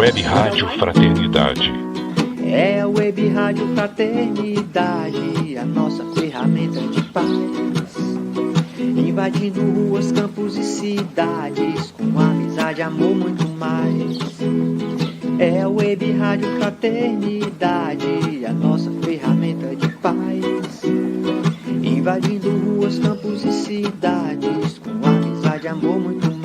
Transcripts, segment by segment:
Web Rádio Fraternidade. É a Web Rádio Fraternidade, a nossa ferramenta de paz. Invadindo ruas, campos e cidades, com amizade, amor, muito mais. É a Web Rádio Fraternidade, a nossa ferramenta de paz. Invadindo ruas, campos e cidades, com amizade, amor, muito mais.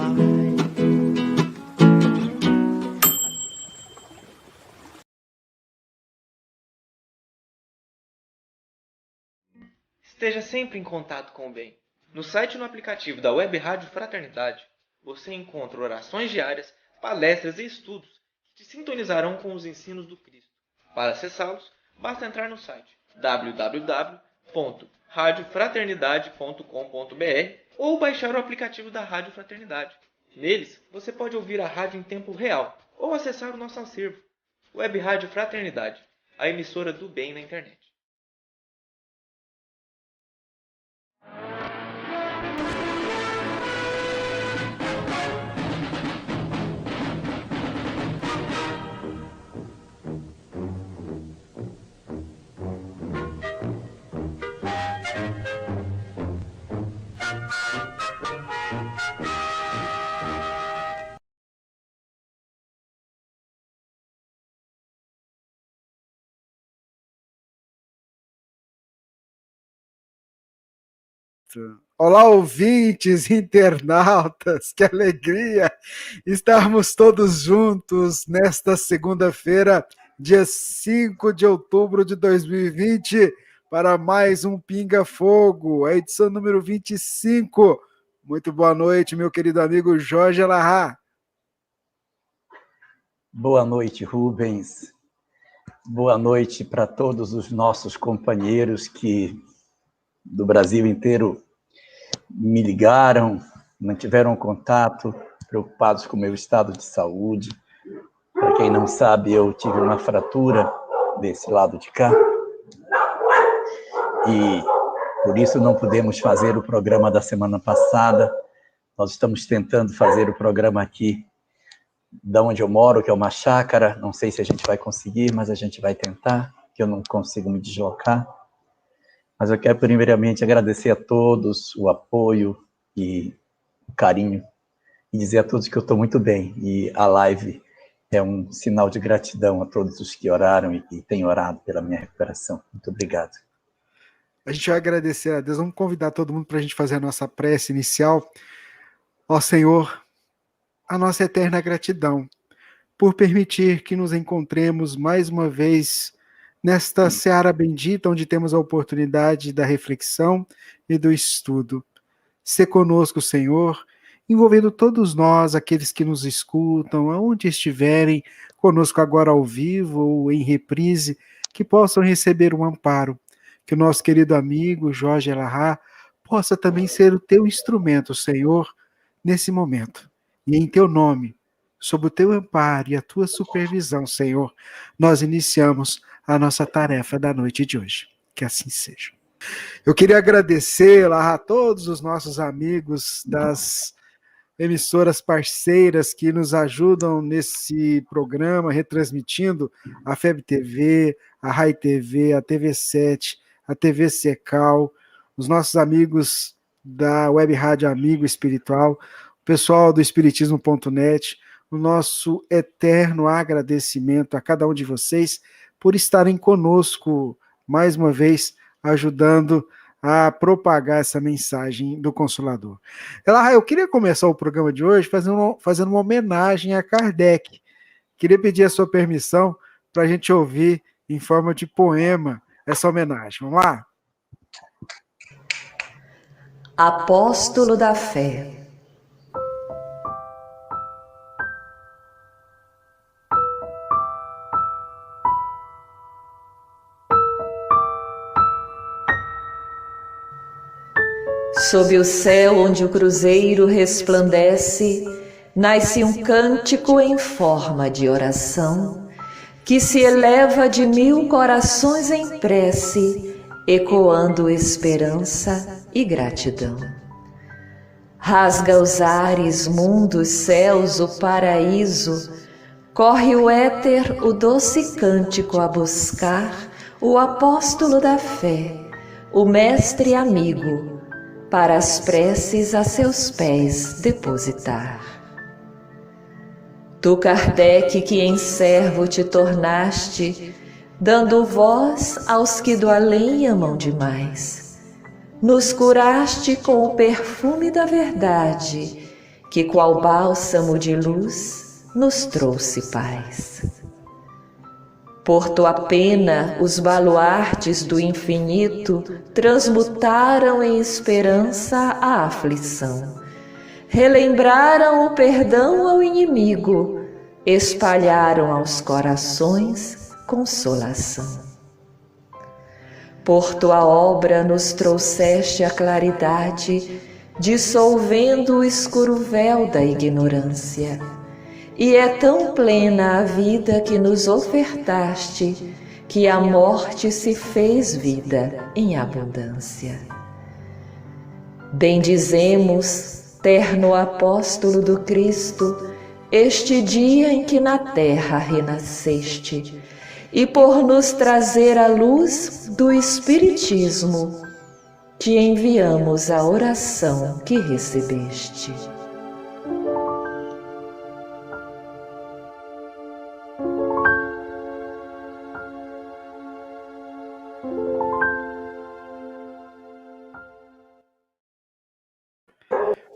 Esteja sempre em contato com o bem. No site e no aplicativo da Web Rádio Fraternidade, você encontra orações diárias, palestras e estudos que te sintonizarão com os ensinos do Cristo. Para acessá-los, basta entrar no site www.radiofraternidade.com.br ou baixar o aplicativo da Rádio Fraternidade. Neles, você pode ouvir a rádio em tempo real ou acessar o nosso acervo. Web Rádio Fraternidade, a emissora do bem na internet. Olá, ouvintes, internautas, que alegria estarmos todos juntos nesta segunda-feira, dia 5 de outubro de 2020, para mais um Pinga Fogo, a edição número 25. Muito boa noite, meu querido amigo Jorge Alahá. Boa noite, Rubens. Boa noite para todos os nossos companheiros que do Brasil inteiro me ligaram, mantiveram contato, preocupados com o meu estado de saúde. Para quem não sabe, eu tive uma fratura desse lado de cá e por isso não pudemos fazer o programa da semana passada. Nós estamos tentando fazer o programa aqui da onde eu moro, que é uma chácara. Não sei se a gente vai conseguir, mas a gente vai tentar, que eu não consigo me deslocar. Mas eu quero primeiramente agradecer a todos o apoio e o carinho e dizer a todos que eu estou muito bem. E a live é um sinal de gratidão a todos os que oraram e têm orado pela minha recuperação. Muito obrigado. A gente vai agradecer a Deus. Vamos convidar todo mundo para a gente fazer a nossa prece inicial. Ó Senhor, a nossa eterna gratidão por permitir que nos encontremos mais uma vez nesta seara bendita, onde temos a oportunidade da reflexão e do estudo. Sê conosco, Senhor, envolvendo todos nós, aqueles que nos escutam, aonde estiverem, conosco agora ao vivo ou em reprise, que possam receber um amparo. Que o nosso querido amigo Jorge Alahá possa também ser o teu instrumento, Senhor, nesse momento. E em teu nome, sob o teu amparo e a tua supervisão, Senhor, nós iniciamos a nossa tarefa da noite de hoje. Que assim seja. Eu queria agradecer a todos os nossos amigos das emissoras parceiras que nos ajudam nesse programa, retransmitindo a FEB TV, a Rai TV, a TV7, a TV Secal, os nossos amigos da Web Rádio Amigo Espiritual, o pessoal do Espiritismo.net, o nosso eterno agradecimento a cada um de vocês por estarem conosco, mais uma vez, ajudando a propagar essa mensagem do Consolador. Eu queria começar o programa de hoje fazendo uma homenagem a Kardec. Queria pedir a sua permissão para a gente ouvir em forma de poema essa homenagem. Vamos lá? Apóstolo da Fé. Sob o céu onde o cruzeiro resplandece, nasce um cântico em forma de oração, que se eleva de 1000 corações em prece, ecoando esperança e gratidão. Rasga os ares, mundos, céus, o paraíso, corre o éter o doce cântico a buscar o apóstolo da fé, o mestre amigo, para as preces a seus pés depositar. Tu, Kardec, que em servo te tornaste, dando voz aos que do além amam demais, nos curaste com o perfume da verdade, que qual bálsamo de luz nos trouxe paz. Por tua pena, os baluartes do infinito transmutaram em esperança a aflição. Relembraram o perdão ao inimigo, espalharam aos corações consolação. Por tua obra nos trouxeste a claridade, dissolvendo o escuro véu da ignorância. E é tão plena a vida que nos ofertaste, que a morte se fez vida em abundância. Bendizemos, terno apóstolo do Cristo, este dia em que na terra renasceste, e por nos trazer a luz do Espiritismo, te enviamos a oração que recebeste.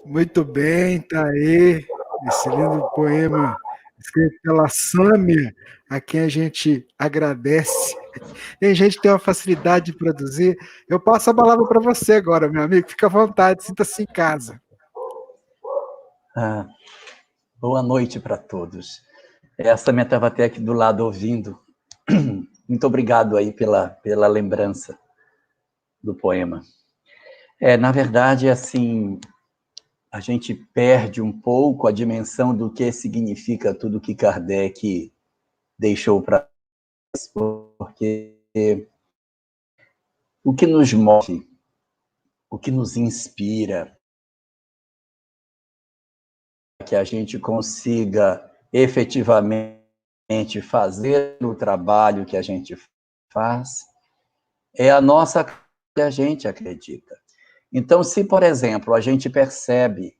Muito bem, tá aí esse lindo poema escrito pela Sâmia, a quem a gente agradece. E a gente tem uma facilidade de produzir. Eu passo a palavra para você agora, meu amigo. Fica à vontade, sinta-se em casa. Boa noite para todos. A Sâmia estava até aqui do lado ouvindo. Muito obrigado aí pela lembrança do poema. Na verdade, assim, a gente perde um pouco a dimensão do que significa tudo que Kardec deixou para nós, porque o que nos move, o que nos inspira, que a gente consiga efetivamente fazer o trabalho que a gente faz, é a nossa que a gente acredita. Então, se, por exemplo, a gente percebe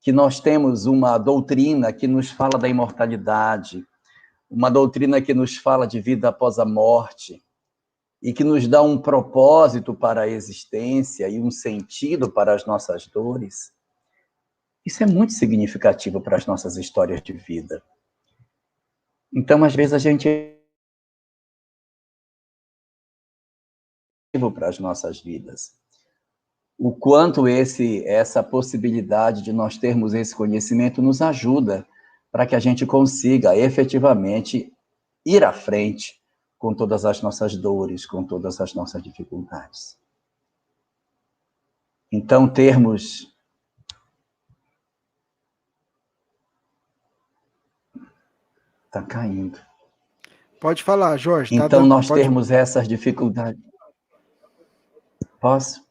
que nós temos uma doutrina que nos fala da imortalidade, uma doutrina que nos fala de vida após a morte, e que nos dá um propósito para a existência e um sentido para as nossas dores, isso é muito significativo para as nossas histórias de vida. Então, às vezes, a gente para as nossas vidas. O quanto essa possibilidade de nós termos esse conhecimento nos ajuda para que a gente consiga efetivamente ir à frente com todas as nossas dores, com todas as nossas dificuldades. Então, termos está caindo. Pode falar, Jorge. Então, nós termos essas dificuldades. Posso?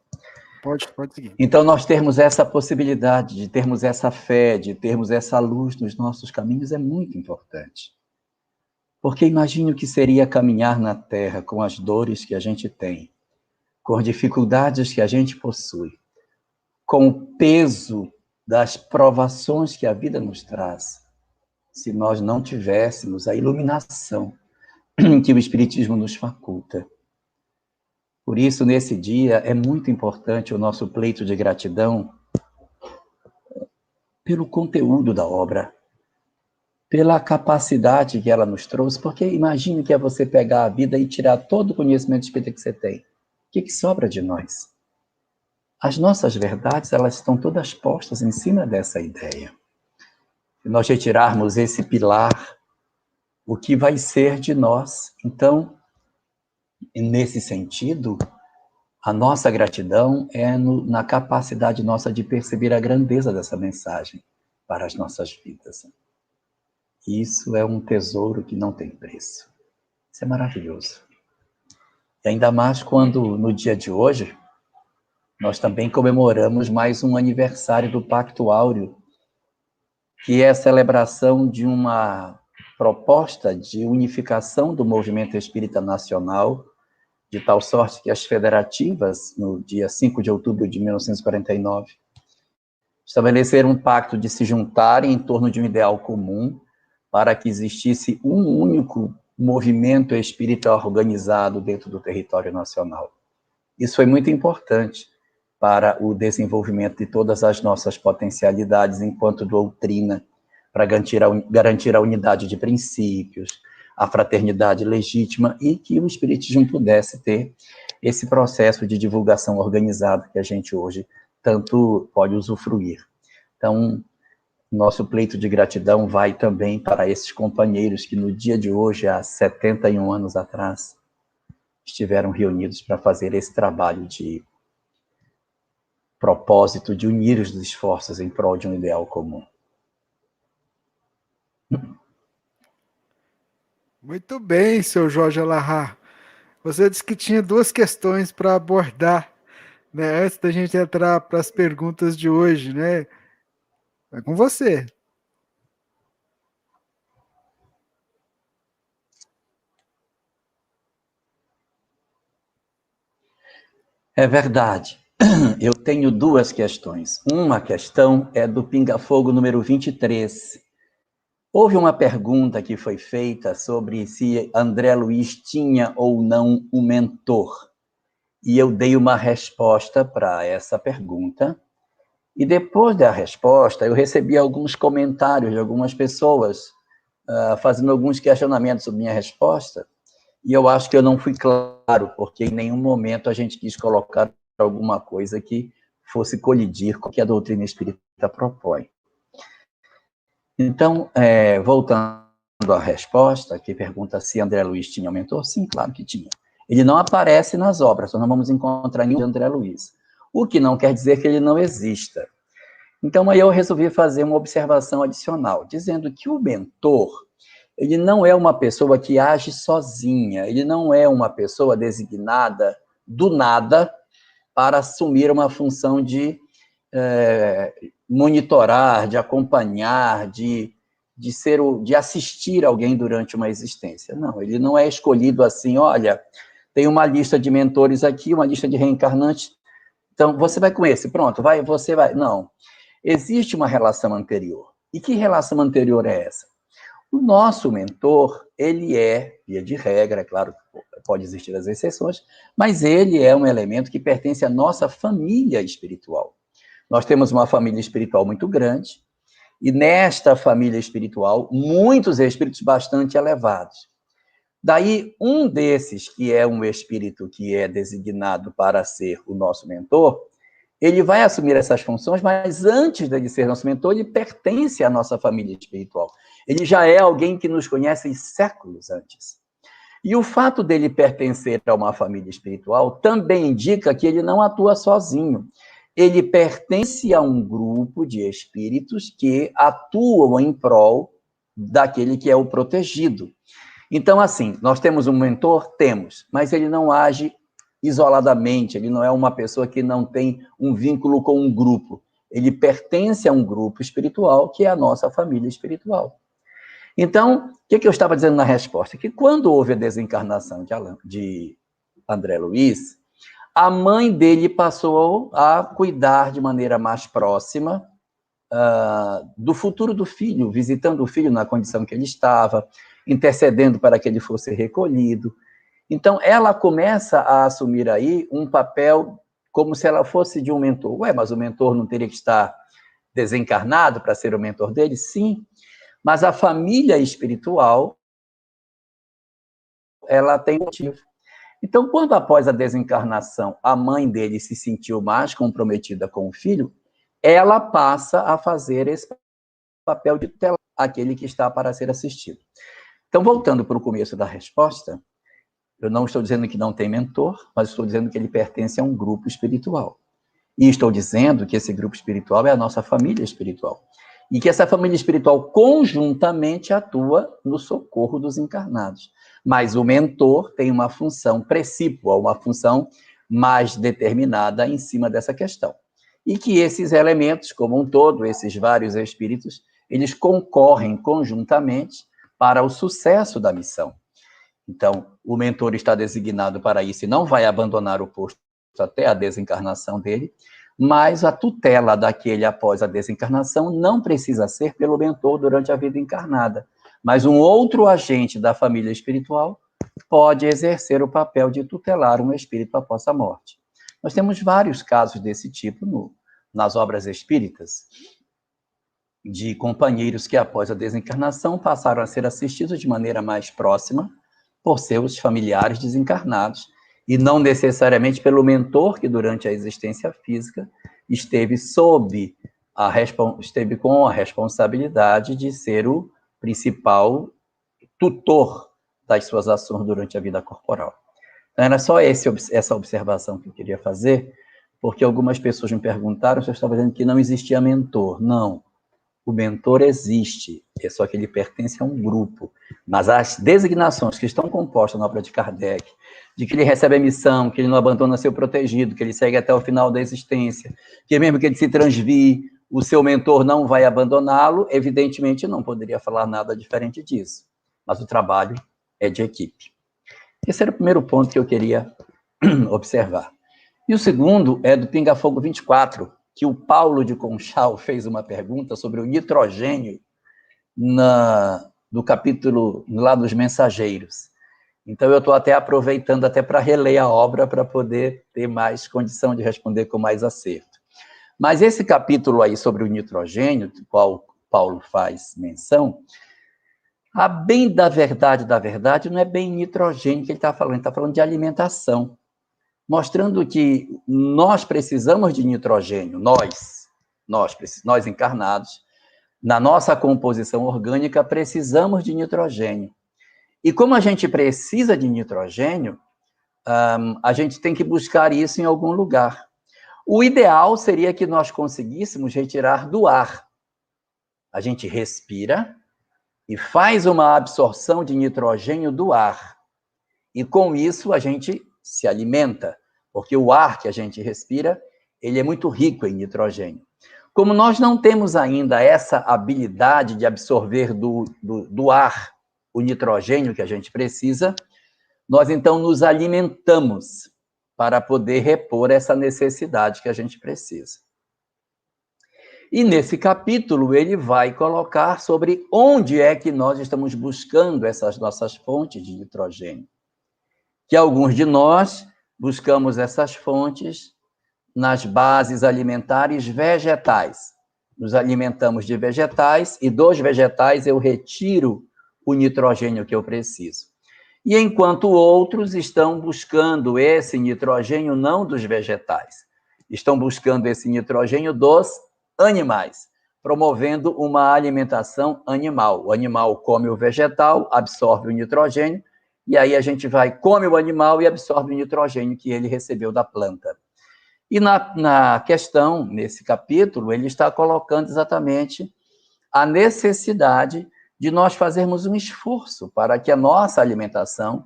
Pode seguir. Então, nós termos essa possibilidade de termos essa fé, de termos essa luz nos nossos caminhos é muito importante. Porque imagine o que seria caminhar na Terra com as dores que a gente tem, com as dificuldades que a gente possui, com o peso das provações que a vida nos traz, se nós não tivéssemos a iluminação que o Espiritismo nos faculta. Por isso, nesse dia, é muito importante o nosso pleito de gratidão pelo conteúdo da obra, pela capacidade que ela nos trouxe, porque imagine que é você pegar a vida e tirar todo o conhecimento espírita que você tem. O que sobra de nós? As nossas verdades, elas estão todas postas em cima dessa ideia. Se nós retirarmos esse pilar, o que vai ser de nós? Então, nesse sentido, a nossa gratidão é na capacidade nossa de perceber a grandeza dessa mensagem para as nossas vidas. Isso é um tesouro que não tem preço. Isso é maravilhoso. E ainda mais quando, no dia de hoje, nós também comemoramos mais um aniversário do Pacto Áureo, que é a celebração de uma proposta de unificação do movimento espírita nacional, de tal sorte que as federativas, no dia 5 de outubro de 1949, estabeleceram um pacto de se juntarem em torno de um ideal comum para que existisse um único movimento espírita organizado dentro do território nacional. Isso foi muito importante para o desenvolvimento de todas as nossas potencialidades enquanto doutrina, para garantir a unidade de princípios, a fraternidade legítima e que o Espiritismo pudesse ter esse processo de divulgação organizada que a gente hoje tanto pode usufruir. Então, nosso pleito de gratidão vai também para esses companheiros que no dia de hoje, há 71 anos atrás, estiveram reunidos para fazer esse trabalho de propósito de unir os esforços em prol de um ideal comum. Muito bem, seu Jorge Alahá. Você disse que tinha 2 questões para abordar, né, antes da gente entrar para as perguntas de hoje, né? É com você. É verdade. Eu tenho 2 questões. Uma questão é do Pinga Fogo número 23. Houve uma pergunta que foi feita sobre se André Luiz tinha ou não um mentor. E eu dei uma resposta para essa pergunta. E depois da resposta, eu recebi alguns comentários de algumas pessoas fazendo alguns questionamentos sobre minha resposta. E eu acho que eu não fui claro, porque em nenhum momento a gente quis colocar alguma coisa que fosse colidir com o que a doutrina espírita propõe. Então, voltando à resposta, que pergunta se André Luiz tinha um mentor, sim, claro que tinha. Ele não aparece nas obras, nós não vamos encontrar nenhum de André Luiz. O que não quer dizer que ele não exista. Então, aí eu resolvi fazer uma observação adicional, dizendo que o mentor, ele não é uma pessoa que age sozinha, ele não é uma pessoa designada do nada para assumir uma função de monitorar, de acompanhar, de assistir alguém durante uma existência. Não, ele não é escolhido assim, olha, tem uma lista de mentores aqui, uma lista de reencarnantes, então você vai com esse, pronto, você vai. Não, existe uma relação anterior. E que relação anterior é essa? O nosso mentor, ele é, via de regra, é claro que pode existir as exceções, mas ele é um elemento que pertence à nossa família espiritual. Nós temos uma família espiritual muito grande, e nesta família espiritual, muitos espíritos bastante elevados. Daí, um desses, que é um espírito que é designado para ser o nosso mentor, ele vai assumir essas funções, mas antes de ser nosso mentor, ele pertence à nossa família espiritual. Ele já é alguém que nos conhece séculos antes. E o fato dele pertencer a uma família espiritual também indica que ele não atua sozinho. Ele pertence a um grupo de espíritos que atuam em prol daquele que é o protegido. Então, assim, nós temos um mentor? Temos, mas ele não age isoladamente, ele não é uma pessoa que não tem um vínculo com um grupo. Ele pertence a um grupo espiritual que é a nossa família espiritual. Então, o que eu estava dizendo na resposta? Que quando houve a desencarnação de André Luiz, a mãe dele passou a cuidar de maneira mais próxima do futuro do filho, visitando o filho na condição que ele estava, intercedendo para que ele fosse recolhido. Então, ela começa a assumir aí um papel como se ela fosse de um mentor. Ué, mas o mentor não teria que estar desencarnado para ser o mentor dele? Sim, mas a família espiritual, ela tem motivo. Então, quando após a desencarnação, a mãe dele se sentiu mais comprometida com o filho, ela passa a fazer esse papel de tutelar aquele que está para ser assistido. Então, voltando para o começo da resposta, eu não estou dizendo que não tem mentor, mas estou dizendo que ele pertence a um grupo espiritual. E estou dizendo que esse grupo espiritual é a nossa família espiritual. E que essa família espiritual conjuntamente atua no socorro dos encarnados. Mas o mentor tem uma função precípua, uma função mais determinada em cima dessa questão. E que esses elementos, como um todo, esses vários espíritos, eles concorrem conjuntamente para o sucesso da missão. Então, o mentor está designado para isso e não vai abandonar o posto até a desencarnação dele, mas a tutela daquele após a desencarnação não precisa ser pelo mentor durante a vida encarnada, mas um outro agente da família espiritual pode exercer o papel de tutelar um espírito após a morte. Nós temos vários casos desse tipo nas obras espíritas, de companheiros que após a desencarnação passaram a ser assistidos de maneira mais próxima por seus familiares desencarnados, e não necessariamente pelo mentor que durante a existência física esteve com a responsabilidade de ser o principal tutor das suas ações durante a vida corporal. Então, era só essa observação que eu queria fazer, porque algumas pessoas me perguntaram se eu estava dizendo que não existia mentor. Não, o mentor existe, é só que ele pertence a um grupo. Mas as designações que estão compostas na obra de Kardec, de que ele recebe a missão, que ele não abandona seu protegido, que ele segue até o final da existência, que mesmo que ele se transvie, o seu mentor não vai abandoná-lo, evidentemente não poderia falar nada diferente disso. Mas o trabalho é de equipe. Esse era o primeiro ponto que eu queria observar. E o segundo é do Pinga Fogo 24, que o Paulo de Conchal fez uma pergunta sobre o nitrogênio no capítulo lá dos Mensageiros. Então, eu estou até aproveitando até para reler a obra para poder ter mais condição de responder com mais acerto. Mas esse capítulo aí sobre o nitrogênio, do qual Paulo faz menção, a bem da verdade, não é bem nitrogênio que ele está falando de alimentação, mostrando que nós precisamos de nitrogênio, nós encarnados, na nossa composição orgânica, precisamos de nitrogênio. E como a gente precisa de nitrogênio, a gente tem que buscar isso em algum lugar. O ideal seria que nós conseguíssemos retirar do ar. A gente respira e faz uma absorção de nitrogênio do ar. E com isso a gente se alimenta, porque o ar que a gente respira, ele é muito rico em nitrogênio. Como nós não temos ainda essa habilidade de absorver do ar o nitrogênio que a gente precisa, nós então nos alimentamos para poder repor essa necessidade que a gente precisa. E nesse capítulo ele vai colocar sobre onde é que nós estamos buscando essas nossas fontes de nitrogênio. Que alguns de nós buscamos essas fontes nas bases alimentares vegetais. Nos alimentamos de vegetais e dos vegetais eu retiro o nitrogênio que eu preciso. E enquanto outros estão buscando esse nitrogênio não dos vegetais, estão buscando esse nitrogênio dos animais, promovendo uma alimentação animal. O animal come o vegetal, absorve o nitrogênio, e aí a gente come o animal e absorve o nitrogênio que ele recebeu da planta. E na questão, nesse capítulo, ele está colocando exatamente a necessidade de nós fazermos um esforço para que a nossa alimentação,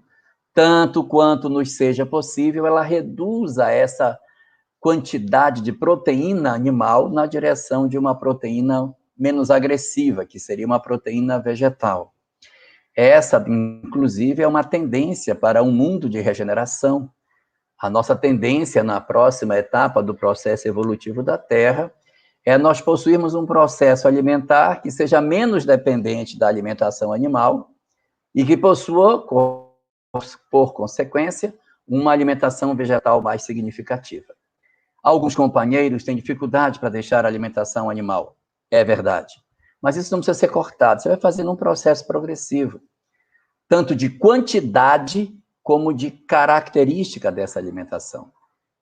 tanto quanto nos seja possível, ela reduza essa quantidade de proteína animal na direção de uma proteína menos agressiva, que seria uma proteína vegetal. Essa, inclusive, é uma tendência para um mundo de regeneração. A nossa tendência na próxima etapa do processo evolutivo da Terra é nós possuirmos um processo alimentar que seja menos dependente da alimentação animal e que possua, por consequência, uma alimentação vegetal mais significativa. Alguns companheiros têm dificuldade para deixar a alimentação animal, é verdade. Mas isso não precisa ser cortado, você vai fazendo um processo progressivo, tanto de quantidade como de característica dessa alimentação.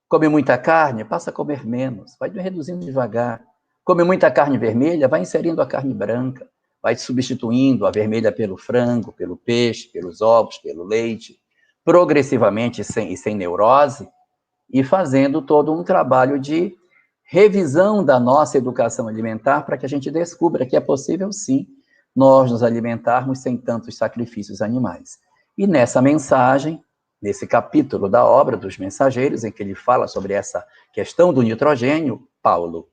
Come muita carne, passa a comer menos, vai reduzindo devagar. Come muita carne vermelha, vai inserindo a carne branca, vai substituindo a vermelha pelo frango, pelo peixe, pelos ovos, pelo leite, progressivamente e sem neurose, e fazendo todo um trabalho de revisão da nossa educação alimentar para que a gente descubra que é possível, sim, nós nos alimentarmos sem tantos sacrifícios animais. E nessa mensagem, nesse capítulo da obra dos Mensageiros, em que ele fala sobre essa questão do nitrogênio, Paulo,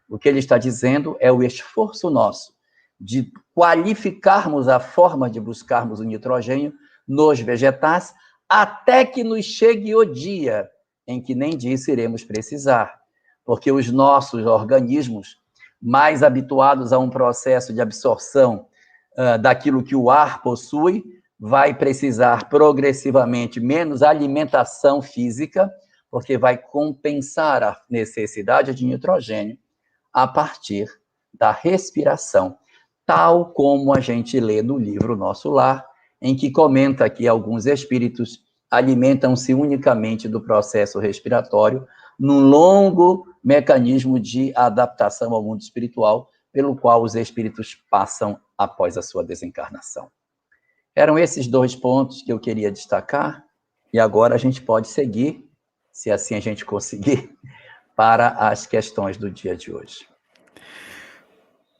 o que ele está dizendo é o esforço nosso de qualificarmos a forma de buscarmos o nitrogênio nos vegetais, até que nos chegue o dia em que nem disso iremos precisar, porque os nossos organismos, mais habituados a um processo de absorção daquilo que o ar possui, vai precisar progressivamente menos alimentação física, porque vai compensar a necessidade de nitrogênio a partir da respiração, tal como a gente lê no livro Nosso Lar, em que comenta que alguns espíritos alimentam-se unicamente do processo respiratório, num longo mecanismo de adaptação ao mundo espiritual, pelo qual os espíritos passam após a sua desencarnação. Eram esses 2 pontos que eu queria destacar, e agora a gente pode seguir, se assim a gente conseguir, para as questões do dia de hoje.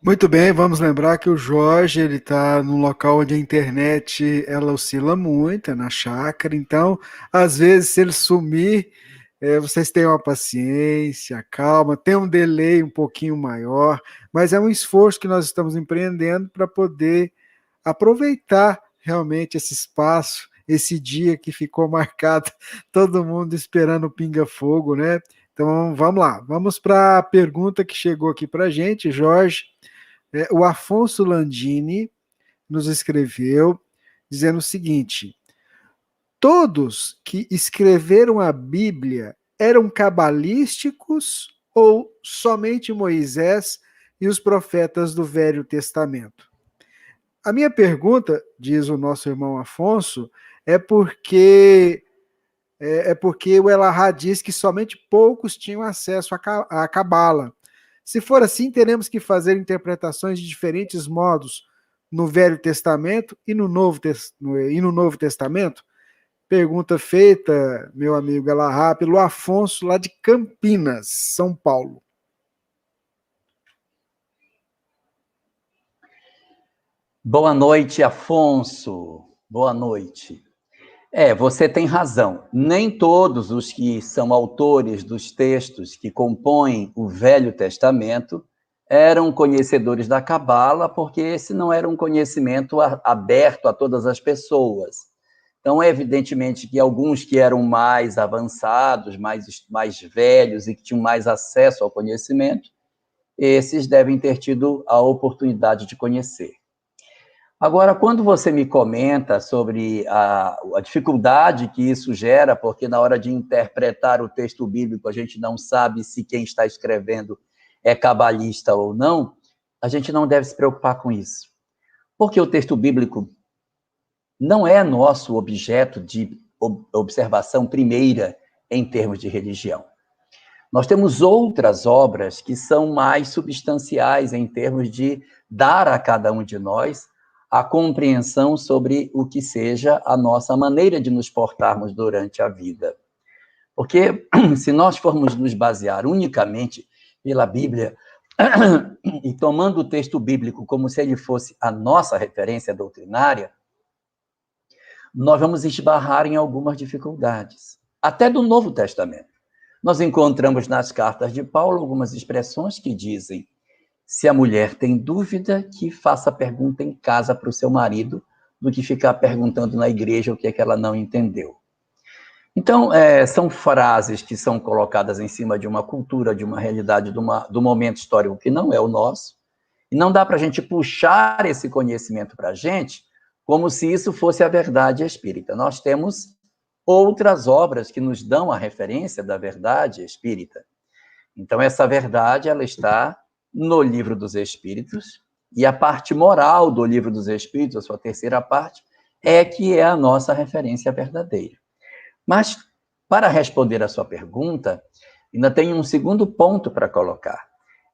Muito bem, vamos lembrar que o Jorge ele está num local onde a internet ela oscila muito, é na chácara, então, às vezes, se ele sumir, vocês tenham uma paciência, calma, tem um delay um pouquinho maior, mas é um esforço que nós estamos empreendendo para poder aproveitar realmente esse espaço, esse dia que ficou marcado, todo mundo esperando o pinga-fogo, né? Então, vamos lá, vamos para a pergunta que chegou aqui para a gente, Jorge. O Afonso Landini nos escreveu dizendo o seguinte: todos que escreveram a Bíblia eram cabalísticos ou somente Moisés e os profetas do Velho Testamento? A minha pergunta, diz o nosso irmão Afonso, é porque o Elahá diz que somente poucos tinham acesso à Cabala. Se for assim, teremos que fazer interpretações de diferentes modos no Velho Testamento e no Novo Testamento? Pergunta feita, meu amigo Elahá, pelo Afonso, lá de Campinas, São Paulo. Boa noite, Afonso. Boa noite. Você tem razão. Nem todos os que são autores dos textos que compõem o Velho Testamento eram conhecedores da Cabala, porque esse não era um conhecimento aberto a todas as pessoas. Então, evidentemente que alguns que eram mais avançados, mais velhos e que tinham mais acesso ao conhecimento, esses devem ter tido a oportunidade de conhecer. Agora, quando você me comenta sobre a dificuldade que isso gera, porque na hora de interpretar o texto bíblico a gente não sabe se quem está escrevendo é cabalista ou não, a gente não deve se preocupar com isso. Porque o texto bíblico não é nosso objeto de observação primeira em termos de religião. Nós temos outras obras que são mais substanciais em termos de dar a cada um de nós a compreensão sobre o que seja a nossa maneira de nos portarmos durante a vida. Porque se nós formos nos basear unicamente pela Bíblia e tomando o texto bíblico como se ele fosse a nossa referência doutrinária, nós vamos esbarrar em algumas dificuldades, até do Novo Testamento. Nós encontramos nas cartas de Paulo algumas expressões que dizem: se a mulher tem dúvida, que faça pergunta em casa para o seu marido, do que ficar perguntando na igreja o que é que ela não entendeu. Então, são frases que são colocadas em cima de uma cultura, de uma realidade, do momento histórico que não é o nosso, e não dá para a gente puxar esse conhecimento para a gente como se isso fosse a verdade espírita. Nós temos outras obras que nos dão a referência da verdade espírita. Então, essa verdade, ela está no Livro dos Espíritos, e a parte moral do Livro dos Espíritos, a sua terceira parte, que é a nossa referência verdadeira. Mas, para responder a sua pergunta, ainda tem um segundo ponto para colocar.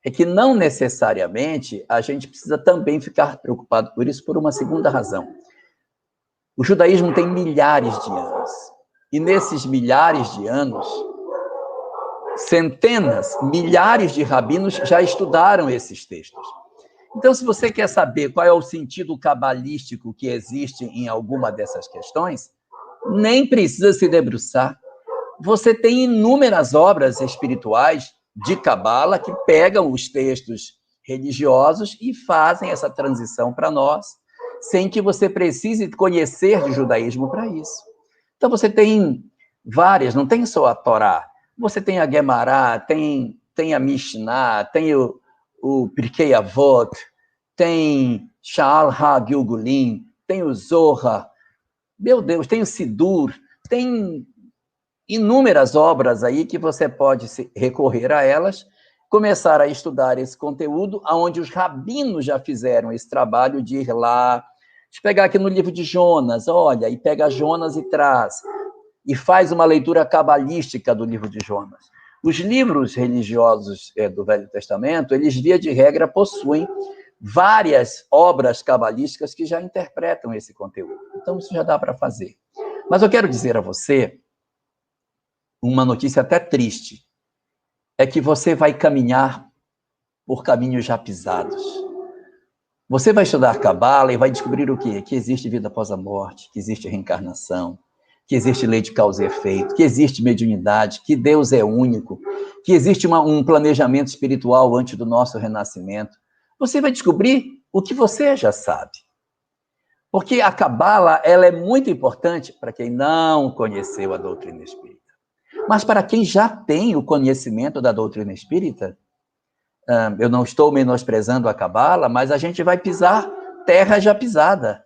É que não necessariamente a gente precisa também ficar preocupado por isso por uma segunda razão. O judaísmo tem milhares de anos, e nesses milhares de anos, centenas, milhares de rabinos já estudaram esses textos. Então, se você quer saber qual é o sentido cabalístico que existe em alguma dessas questões, nem precisa se debruçar. Você tem inúmeras obras espirituais de Cabala que pegam os textos religiosos e fazem essa transição para nós, sem que você precise conhecer de judaísmo para isso. Então você tem várias, não tem só a Torá, você tem a Guemará, tem a Mishnah, tem o Pirkei Avot, tem Sha'al HaGilgulim, tem o Zohar, meu Deus, tem o Sidur, tem inúmeras obras aí que você pode recorrer a elas, começar a estudar esse conteúdo, aonde os rabinos já fizeram esse trabalho de ir lá. Deixa eu pegar aqui no livro de Jonas, olha, e pega Jonas e traz, e faz uma leitura cabalística do livro de Jonas. Os livros religiosos do Velho Testamento, eles, via de regra, possuem várias obras cabalísticas que já interpretam esse conteúdo. Então, isso já dá para fazer. Mas eu quero dizer a você uma notícia até triste, é que você vai caminhar por caminhos já pisados. Você vai estudar Cabala e vai descobrir o quê? Que existe vida após a morte, que existe reencarnação, que existe lei de causa e efeito, que existe mediunidade, que Deus é único, que existe um planejamento espiritual antes do nosso renascimento. Você vai descobrir o que você já sabe. Porque a Cabala, ela é muito importante para quem não conheceu a doutrina espírita. Mas para quem já tem o conhecimento da doutrina espírita, eu não estou menosprezando a Cabala, mas a gente vai pisar terra já pisada.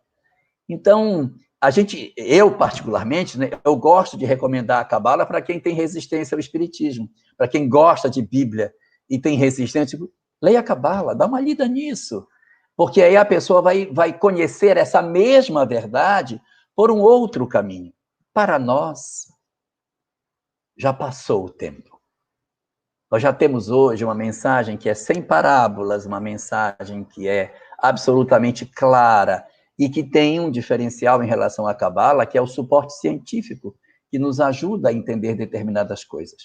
Então, eu particularmente, né, eu gosto de recomendar a Cabala para quem tem resistência ao espiritismo, para quem gosta de Bíblia e tem resistência, leia a Cabala, dá uma lida nisso, porque aí a pessoa vai conhecer essa mesma verdade por um outro caminho. Para nós, já passou o tempo. Nós já temos hoje uma mensagem que é sem parábolas, uma mensagem que é absolutamente clara e que tem um diferencial em relação à Cabala, que é o suporte científico, que nos ajuda a entender determinadas coisas.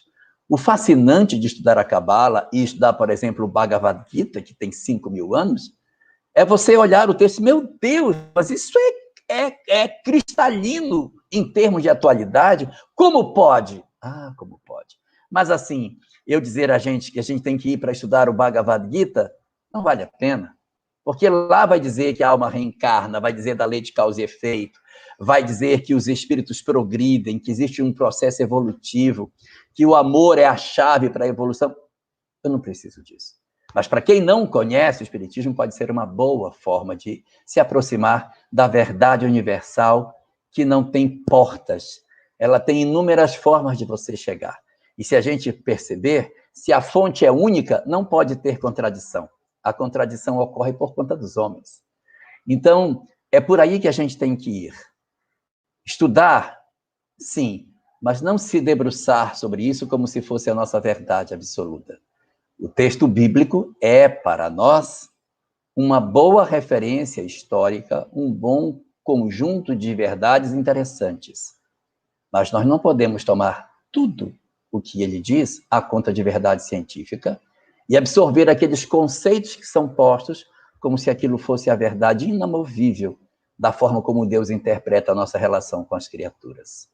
O fascinante de estudar a Cabala e estudar, por exemplo, o Bhagavad Gita, que tem 5.000 anos, é você olhar o texto, meu Deus, mas isso é cristalino em termos de atualidade. Como pode? Ah, como pode. Mas assim, eu dizer a gente que a gente tem que ir para estudar o Bhagavad Gita, não vale a pena. Porque lá vai dizer que a alma reencarna, vai dizer da lei de causa e efeito, vai dizer que os espíritos progridem, que existe um processo evolutivo, que o amor é a chave para a evolução. Eu não preciso disso. Mas para quem não conhece o espiritismo, pode ser uma boa forma de se aproximar da verdade universal, que não tem portas. Ela tem inúmeras formas de você chegar. E se a gente perceber, se a fonte é única, não pode ter contradição. A contradição ocorre por conta dos homens. Então, é por aí que a gente tem que ir. Estudar, sim, mas não se debruçar sobre isso como se fosse a nossa verdade absoluta. O texto bíblico é, para nós, uma boa referência histórica, um bom conjunto de verdades interessantes. Mas nós não podemos tomar tudo o que ele diz à conta de verdade científica e absorver aqueles conceitos que são postos como se aquilo fosse a verdade inamovível da forma como Deus interpreta a nossa relação com as criaturas.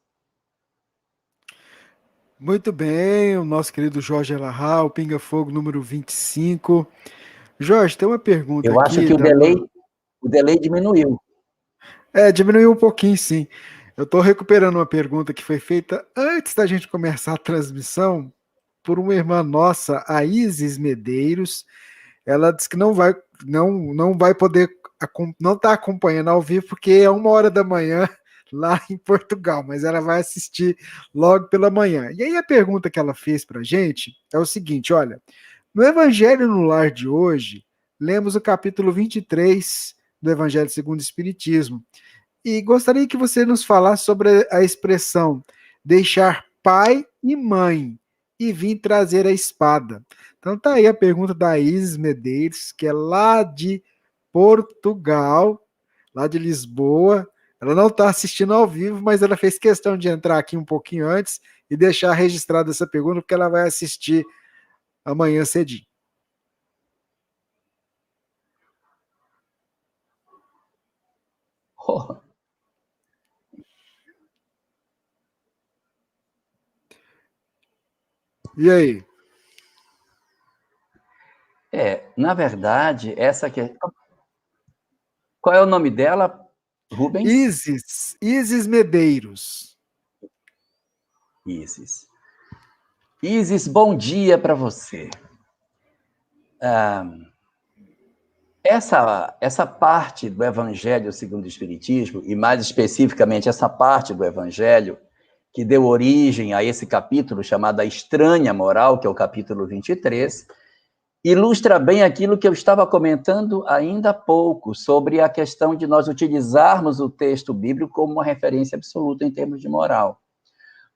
Muito bem, o nosso querido Jorge Elahá, o Pinga Fogo número 25. Jorge, tem uma pergunta Eu acho aqui. que o delay diminuiu. Diminuiu um pouquinho, sim. Eu estou recuperando uma pergunta que foi feita antes da gente começar a transmissão por uma irmã nossa, a Isis Medeiros. Ela disse que não vai poder, não está acompanhando ao vivo porque é 1h da manhã lá em Portugal, mas ela vai assistir logo pela manhã. E aí a pergunta que ela fez para a gente é o seguinte, olha, no Evangelho no Lar de hoje, lemos o capítulo 23 do Evangelho segundo o Espiritismo, e gostaria que você nos falasse sobre a expressão deixar pai e mãe e vir trazer a espada. Então tá aí a pergunta da Isis Medeiros, que é lá de Portugal, lá de Lisboa. Ela não está assistindo ao vivo, mas ela fez questão de entrar aqui um pouquinho antes e deixar registrada essa pergunta, porque ela vai assistir amanhã cedinho. Oh. E aí? Na verdade, essa que qual é o nome dela, Rubens? Isis Medeiros. Isis, bom dia para você. Essa parte do Evangelho segundo o Espiritismo, e mais especificamente essa parte do Evangelho que deu origem a esse capítulo chamado A Estranha Moral, que é o capítulo 23, ilustra bem aquilo que eu estava comentando ainda há pouco, sobre a questão de nós utilizarmos o texto bíblico como uma referência absoluta em termos de moral.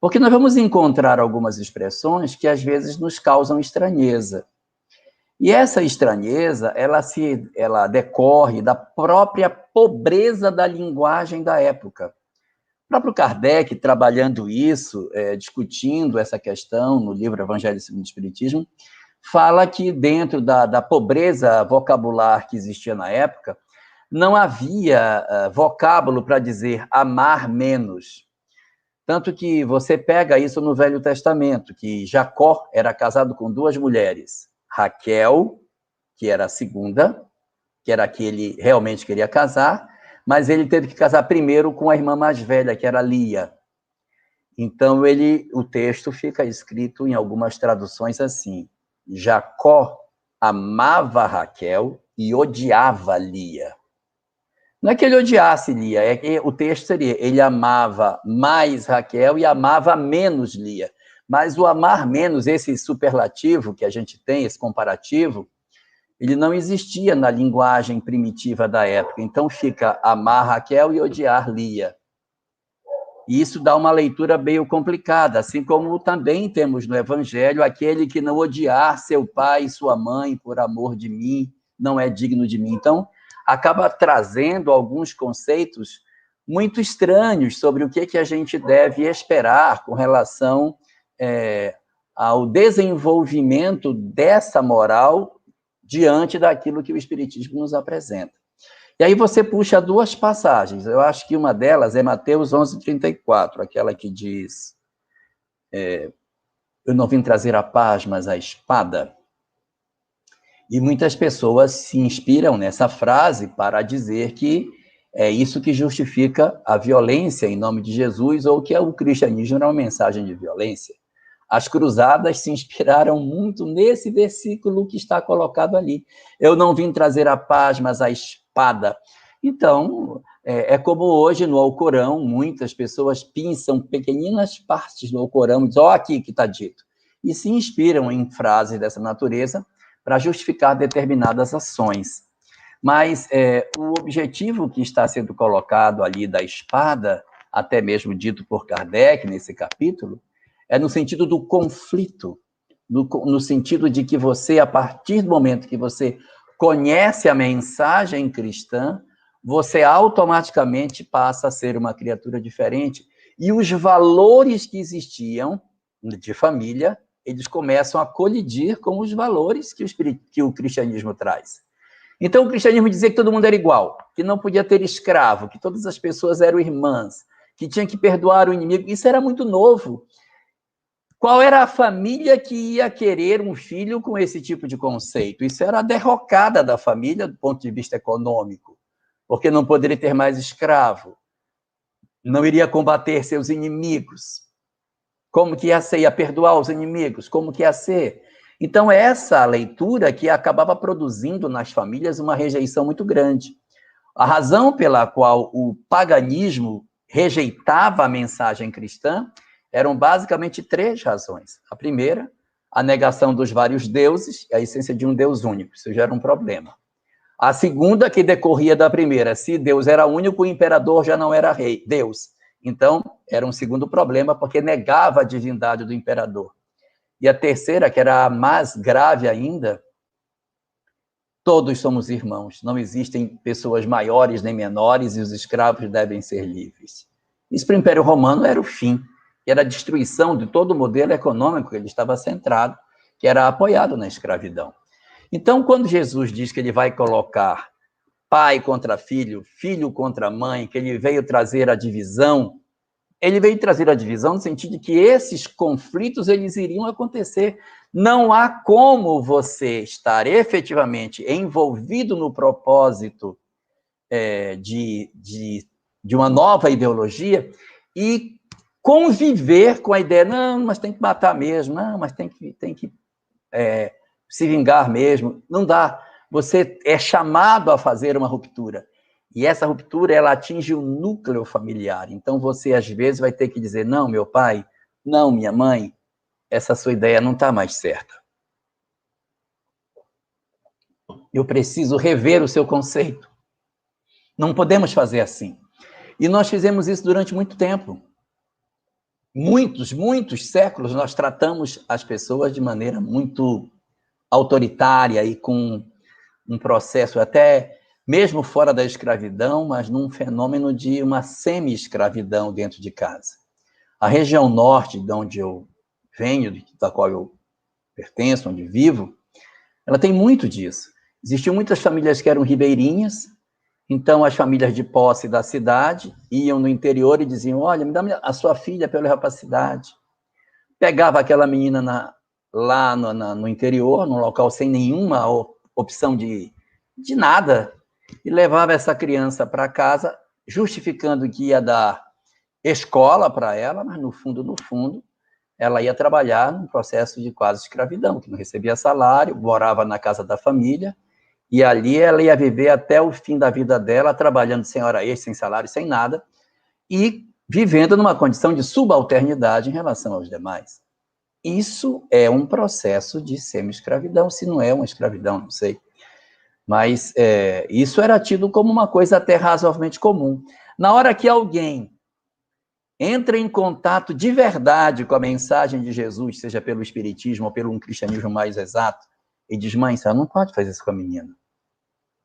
Porque nós vamos encontrar algumas expressões que às vezes nos causam estranheza. E essa estranheza, ela decorre da própria pobreza da linguagem da época. O próprio Kardec, trabalhando isso, discutindo essa questão no livro Evangelho segundo o Espiritismo, fala que dentro da pobreza vocabular que existia na época, não havia vocábulo para dizer amar menos. Tanto que você pega isso no Velho Testamento, que Jacó era casado com 2 mulheres. Raquel, que era a segunda, que era a que ele realmente queria casar, mas ele teve que casar primeiro com a irmã mais velha, que era Lia. Então, o texto fica escrito em algumas traduções assim: Jacó amava Raquel e odiava Lia. Não é que ele odiasse Lia, é que o texto seria: ele amava mais Raquel e amava menos Lia. Mas o amar menos, esse superlativo que a gente tem, esse comparativo, ele não existia na linguagem primitiva da época. Então fica amar Raquel e odiar Lia. E isso dá uma leitura meio complicada, assim como também temos no Evangelho aquele que não odiar seu pai e sua mãe por amor de mim, não é digno de mim. Então, acaba trazendo alguns conceitos muito estranhos sobre o que a gente deve esperar com relação ao desenvolvimento dessa moral diante daquilo que o Espiritismo nos apresenta. E aí você puxa 2 passagens. Eu acho que uma delas é Mateus 11:34, aquela que diz: eu não vim trazer a paz, mas a espada. E muitas pessoas se inspiram nessa frase para dizer que é isso que justifica a violência em nome de Jesus, ou que o cristianismo era uma mensagem de violência. As cruzadas se inspiraram muito nesse versículo que está colocado ali. Eu não vim trazer a paz, mas a espada. Então, é como hoje no Alcorão, muitas pessoas pinçam pequeninas partes do Alcorão e dizem: ó, aqui que está dito. E se inspiram em frases dessa natureza para justificar determinadas ações. Mas o objetivo que está sendo colocado ali da espada, até mesmo dito por Kardec nesse capítulo, é no sentido do conflito, no sentido de que você, a partir do momento que você conhece a mensagem cristã, você automaticamente passa a ser uma criatura diferente. E os valores que existiam de família, eles começam a colidir com os valores que o cristianismo traz. Então, o cristianismo dizia que todo mundo era igual, que não podia ter escravo, que todas as pessoas eram irmãs, que tinha que perdoar o inimigo. Isso era muito novo. Qual era a família que ia querer um filho com esse tipo de conceito? Isso era a derrocada da família do ponto de vista econômico, porque não poderia ter mais escravo, não iria combater seus inimigos. Como que ia ser? Ia perdoar os inimigos? Como que ia ser? Então, essa leitura que acabava produzindo nas famílias uma rejeição muito grande. A razão pela qual o paganismo rejeitava a mensagem cristã eram basicamente 3 razões. A primeira, a negação dos vários deuses e a essência de um Deus único. Isso já era um problema. A segunda, que decorria da primeira: se Deus era único, o imperador já não era rei, Deus. Então, era um segundo problema, porque negava a divindade do imperador. E a terceira, que era a mais grave ainda: todos somos irmãos, não existem pessoas maiores nem menores e os escravos devem ser livres. Isso para o Império Romano era o fim, era a destruição de todo o modelo econômico que ele estava centrado, que era apoiado na escravidão. Então, quando Jesus diz que ele vai colocar pai contra filho, filho contra mãe, que ele veio trazer a divisão ele veio trazer a divisão no sentido de que esses conflitos eles iriam acontecer. Não há como você estar efetivamente envolvido no propósito de uma nova ideologia e conviver com a ideia, não, mas tem que matar mesmo, não, mas tem que se vingar mesmo. Não dá. Você é chamado a fazer uma ruptura. E essa ruptura, ela atinge o núcleo familiar. Então, você, às vezes, vai ter que dizer, não, meu pai, não, minha mãe, essa sua ideia não está mais certa. Eu preciso rever o seu conceito. Não podemos fazer assim. E nós fizemos isso durante muito tempo. Muitos séculos, nós tratamos as pessoas de maneira muito autoritária e com um processo até mesmo fora da escravidão, mas num fenômeno de uma semi-escravidão dentro de casa. A região norte, de onde eu venho, da qual eu pertenço, onde vivo, ela tem muito disso. Existiam muitas famílias que eram ribeirinhas, então as famílias de posse da cidade iam no interior e diziam, olha, me dá a sua filha para eu levar para a cidade. Pegava aquela menina lá no interior, num local sem nenhuma opção de nada, e levava essa criança para casa, justificando que ia dar escola para ela, mas no fundo, ela ia trabalhar num processo de quase escravidão, que não recebia salário, morava na casa da família, e ali ela ia viver até o fim da vida dela, trabalhando sem hora extra, sem salário, sem nada, e vivendo numa condição de subalternidade em relação aos demais. Isso é um processo de semi-escravidão, se não é uma escravidão, não sei. Mas isso era tido como uma coisa até razoavelmente comum. Na hora que alguém entra em contato de verdade com a mensagem de Jesus, seja pelo espiritismo ou pelo um cristianismo mais exato, e diz, mãe, você não pode fazer isso com a menina.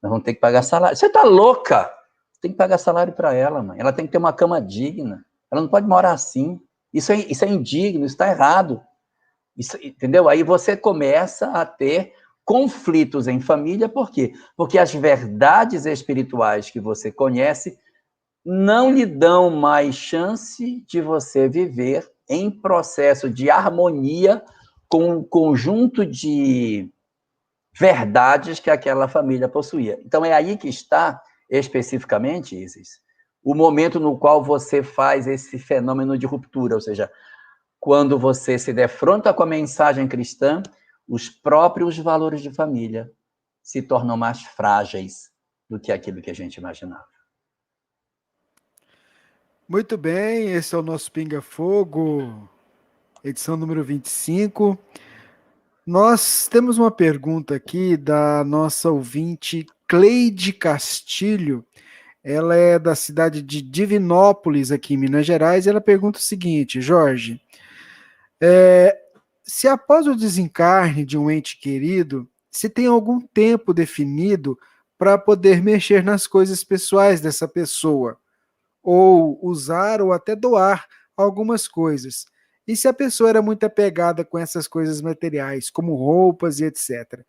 Nós vamos ter que pagar salário. Você está louca? Você tem que pagar salário para ela, mãe. Ela tem que ter uma cama digna. Ela não pode morar assim. Isso é indigno, isso está errado. Isso, entendeu? Aí você começa a ter conflitos em família, por quê? Porque as verdades espirituais que você conhece não lhe dão mais chance de você viver em processo de harmonia com um conjunto de verdades que aquela família possuía. Então, é aí que está, especificamente, Isis, o momento no qual você faz esse fenômeno de ruptura, ou seja, quando você se defronta com a mensagem cristã, os próprios valores de família se tornam mais frágeis do que aquilo que a gente imaginava. Muito bem, esse é o nosso Pinga Fogo, edição número 25. Nós temos uma pergunta aqui da nossa ouvinte Cleide Castilho. Ela é da cidade de Divinópolis, aqui em Minas Gerais, e ela pergunta o seguinte, Jorge, se após o desencarne de um ente querido, se tem algum tempo definido para poder mexer nas coisas pessoais dessa pessoa, ou usar ou até doar algumas coisas. E se a pessoa era muito apegada com essas coisas materiais, como roupas e etc.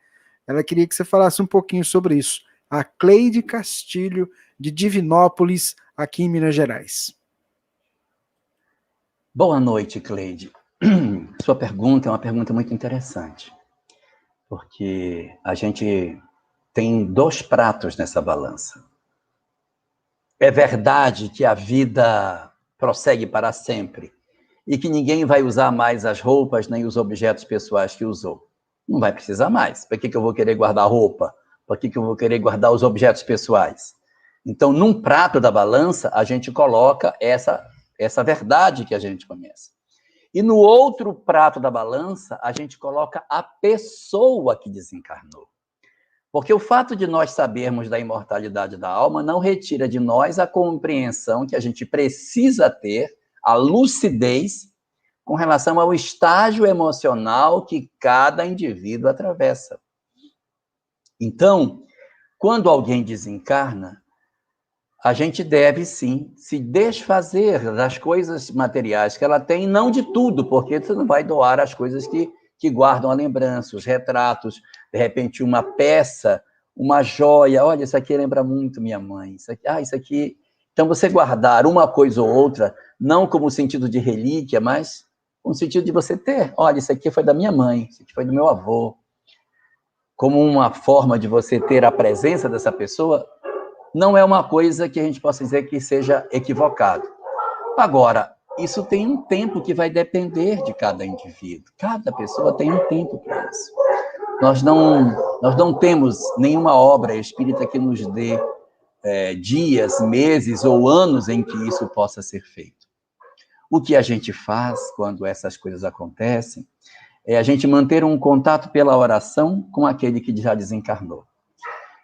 Ela queria que você falasse um pouquinho sobre isso. A Cleide Castilho, de Divinópolis, aqui em Minas Gerais. Boa noite, Cleide. Sua pergunta é uma pergunta muito interessante, porque a gente tem dois pratos nessa balança. É verdade que a vida prossegue para sempre e que ninguém vai usar mais as roupas nem os objetos pessoais que usou. Não vai precisar mais. Para que eu vou querer guardar roupa? Para que eu vou querer guardar os objetos pessoais? Então, num prato da balança, a gente coloca essa verdade que a gente conhece. E no outro prato da balança, a gente coloca a pessoa que desencarnou. Porque o fato de nós sabermos da imortalidade da alma não retira de nós a compreensão que a gente precisa ter, a lucidez, com relação ao estágio emocional que cada indivíduo atravessa. Então, quando alguém desencarna, a gente deve, sim, se desfazer das coisas materiais que ela tem, não de tudo, porque você não vai doar as coisas que guardam a lembrança, os retratos, de repente uma peça, uma joia, olha, isso aqui lembra muito minha mãe, isso aqui Então, você guardar uma coisa ou outra, não como sentido de relíquia, mas com o sentido de você ter. Olha, isso aqui foi da minha mãe, isso aqui foi do meu avô. Como uma forma de você ter a presença dessa pessoa, não é uma coisa que a gente possa dizer que seja equivocado. Agora, isso tem um tempo que vai depender de cada indivíduo. Cada pessoa tem um tempo para isso. Nós não temos nenhuma obra espírita que nos dê dias, meses ou anos em que isso possa ser feito. O que a gente faz quando essas coisas acontecem é a gente manter um contato pela oração com aquele que já desencarnou.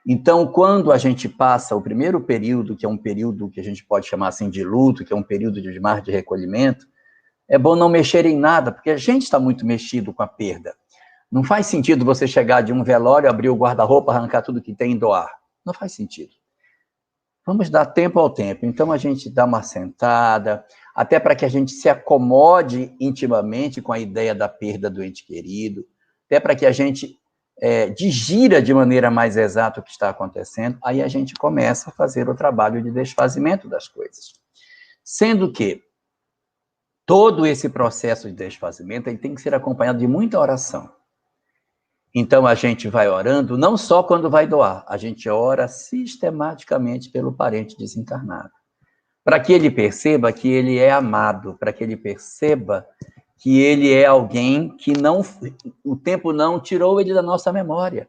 Então, quando a gente passa o primeiro período, que é um período que a gente pode chamar assim de luto, que é um período de mais de recolhimento, é bom não mexer em nada, porque a gente está muito mexido com a perda. Não faz sentido você chegar de um velório, abrir o guarda-roupa, arrancar tudo que tem e doar. Não faz sentido. Vamos dar tempo ao tempo. Então, a gente dá uma sentada, até para que a gente se acomode intimamente com a ideia da perda do ente querido, até para que a gente digira de maneira mais exata o que está acontecendo, aí a gente começa a fazer o trabalho de desfazimento das coisas. Sendo que todo esse processo de desfazimento ele tem que ser acompanhado de muita oração. Então, a gente vai orando, não só quando vai doar, a gente ora sistematicamente pelo parente desencarnado. Para que ele perceba que ele é amado, para que ele perceba que ele é alguém que o tempo não tirou ele da nossa memória.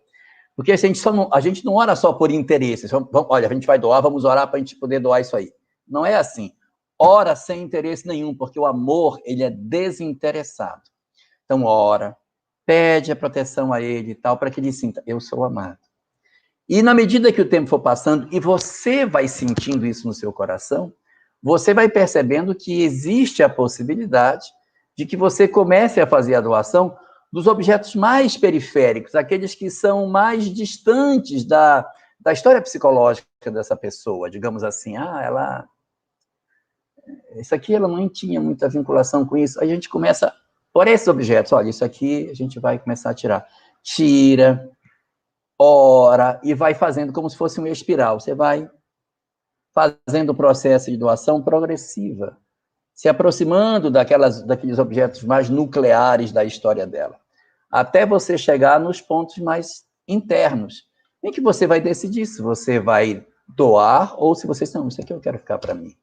Porque a gente não ora só por interesse. Olha, a gente vai doar, vamos orar para a gente poder doar isso aí. Não é assim. Ora sem interesse nenhum, porque o amor, ele é desinteressado. Então, ora, pede a proteção a ele e tal, para que ele sinta, eu sou amado. E na medida que o tempo for passando, e você vai sentindo isso no seu coração, você vai percebendo que existe a possibilidade de que você comece a fazer a doação dos objetos mais periféricos, aqueles que são mais distantes da história psicológica dessa pessoa, digamos assim, isso aqui ela não tinha muita vinculação com isso, aí a gente começa, por esses objetos, olha, isso aqui a gente vai começar a tirar. Tira, ora, e vai fazendo como se fosse uma espiral, você vai fazendo o processo de doação progressiva, se aproximando daqueles objetos mais nucleares da história dela, até você chegar nos pontos mais internos, em que você vai decidir se você vai doar ou se você diz, não, isso aqui eu quero ficar para mim.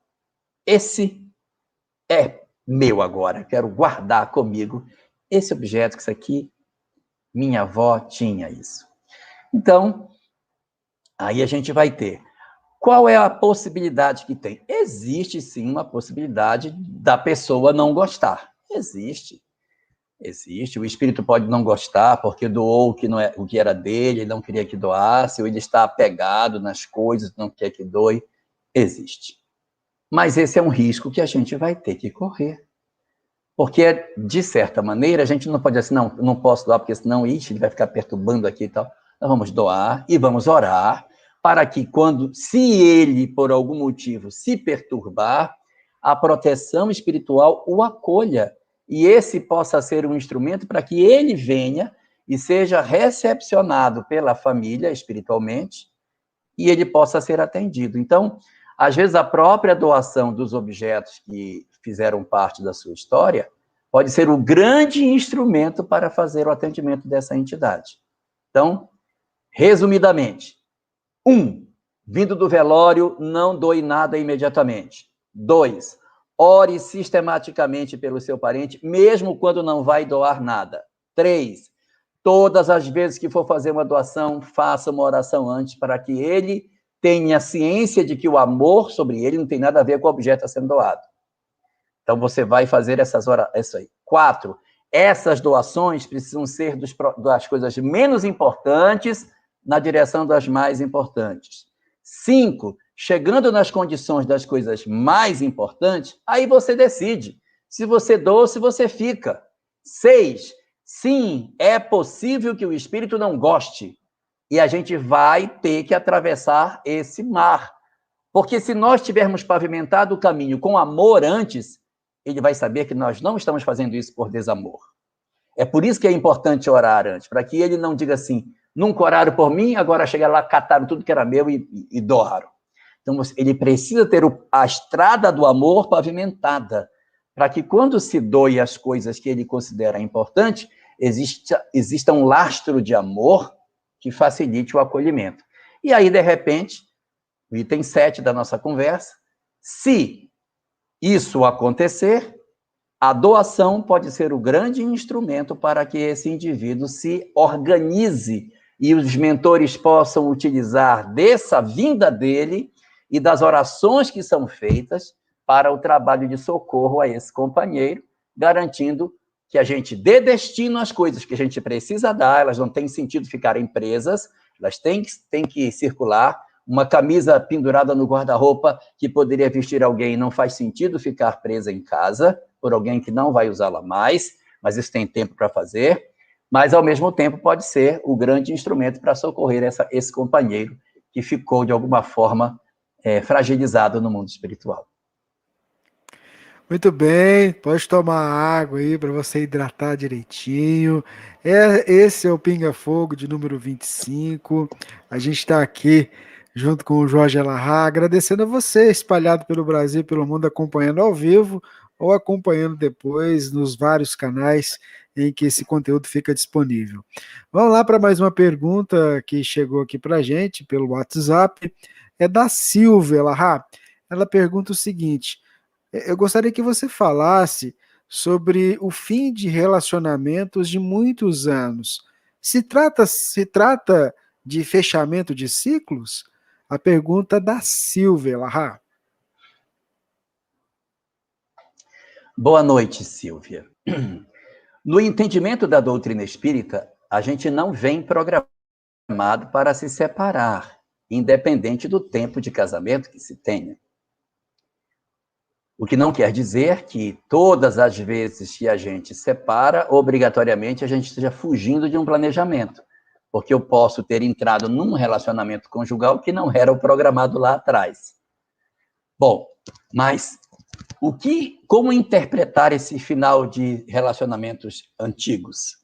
Esse é meu agora, quero guardar comigo esse objeto, que isso aqui, minha avó tinha isso. Então, aí a gente vai ter. Qual é a possibilidade que tem? Existe, sim, uma possibilidade da pessoa não gostar. Existe. O espírito pode não gostar porque doou o que era dele, ele não queria que doasse, ou ele está apegado nas coisas, não quer que doe. Existe. Mas esse é um risco que a gente vai ter que correr. Porque, de certa maneira, a gente não pode dizer assim, não posso doar, porque senão, ele vai ficar perturbando aqui e tal. Nós vamos doar e vamos orar, para que se ele, por algum motivo, se perturbar, a proteção espiritual o acolha, e esse possa ser um instrumento para que ele venha e seja recepcionado pela família espiritualmente, e ele possa ser atendido. Então, às vezes, a própria doação dos objetos que fizeram parte da sua história pode ser o grande instrumento para fazer o atendimento dessa entidade. Então, resumidamente, 1. Vindo do velório, não doe nada imediatamente. 2. Ore sistematicamente pelo seu parente, mesmo quando não vai doar nada. 3. Todas as vezes que for fazer uma doação, faça uma oração antes para que ele tenha ciência de que o amor sobre ele não tem nada a ver com o objeto a sendo doado. Então, você vai fazer isso aí. 4. Essas doações precisam ser das coisas menos importantes na direção das mais importantes. 5, chegando nas condições das coisas mais importantes, aí você decide se você doa ou se você fica. 6, sim, é possível que o espírito não goste, e a gente vai ter que atravessar esse mar. Porque se nós tivermos pavimentado o caminho com amor antes, ele vai saber que nós não estamos fazendo isso por desamor. É por isso que é importante orar antes, para que ele não diga assim, nunca oraram por mim, agora chegaram lá, cataram tudo que era meu e doaram. Então, ele precisa ter a estrada do amor pavimentada, para que quando se doe as coisas que ele considera importantes, exista um lastro de amor que facilite o acolhimento. E aí, de repente, o item 7 da nossa conversa, se isso acontecer, a doação pode ser o grande instrumento para que esse indivíduo se organize e os mentores possam utilizar dessa vinda dele e das orações que são feitas para o trabalho de socorro a esse companheiro, garantindo que a gente dê destino às coisas que a gente precisa dar, elas não têm sentido ficarem presas, elas têm que circular. Uma camisa pendurada no guarda-roupa que poderia vestir alguém não faz sentido ficar presa em casa por alguém que não vai usá-la mais, mas isso tem tempo para fazer, mas, ao mesmo tempo, pode ser o grande instrumento para socorrer esse companheiro que ficou, de alguma forma, fragilizado no mundo espiritual. Muito bem, pode tomar água aí para você hidratar direitinho. Esse é o Pinga Fogo de número 25. A gente está aqui junto com o Jorge Elahá, agradecendo a você, espalhado pelo Brasil e pelo mundo, acompanhando ao vivo ou acompanhando depois nos vários canais em que esse conteúdo fica disponível. Vamos lá para mais uma pergunta que chegou aqui para a gente pelo WhatsApp. É da Silvia Elahá. Ela pergunta o seguinte: eu gostaria que você falasse sobre o fim de relacionamentos de muitos anos. Se trata de fechamento de ciclos? A pergunta da Silvia Elahá. Boa noite, Silvia. No entendimento da doutrina espírita, a gente não vem programado para se separar, independente do tempo de casamento que se tenha. O que não quer dizer que todas as vezes que a gente separa, obrigatoriamente a gente esteja fugindo de um planejamento, porque eu posso ter entrado num relacionamento conjugal que não era o programado lá atrás. Bom, mas como interpretar esse final de relacionamentos antigos?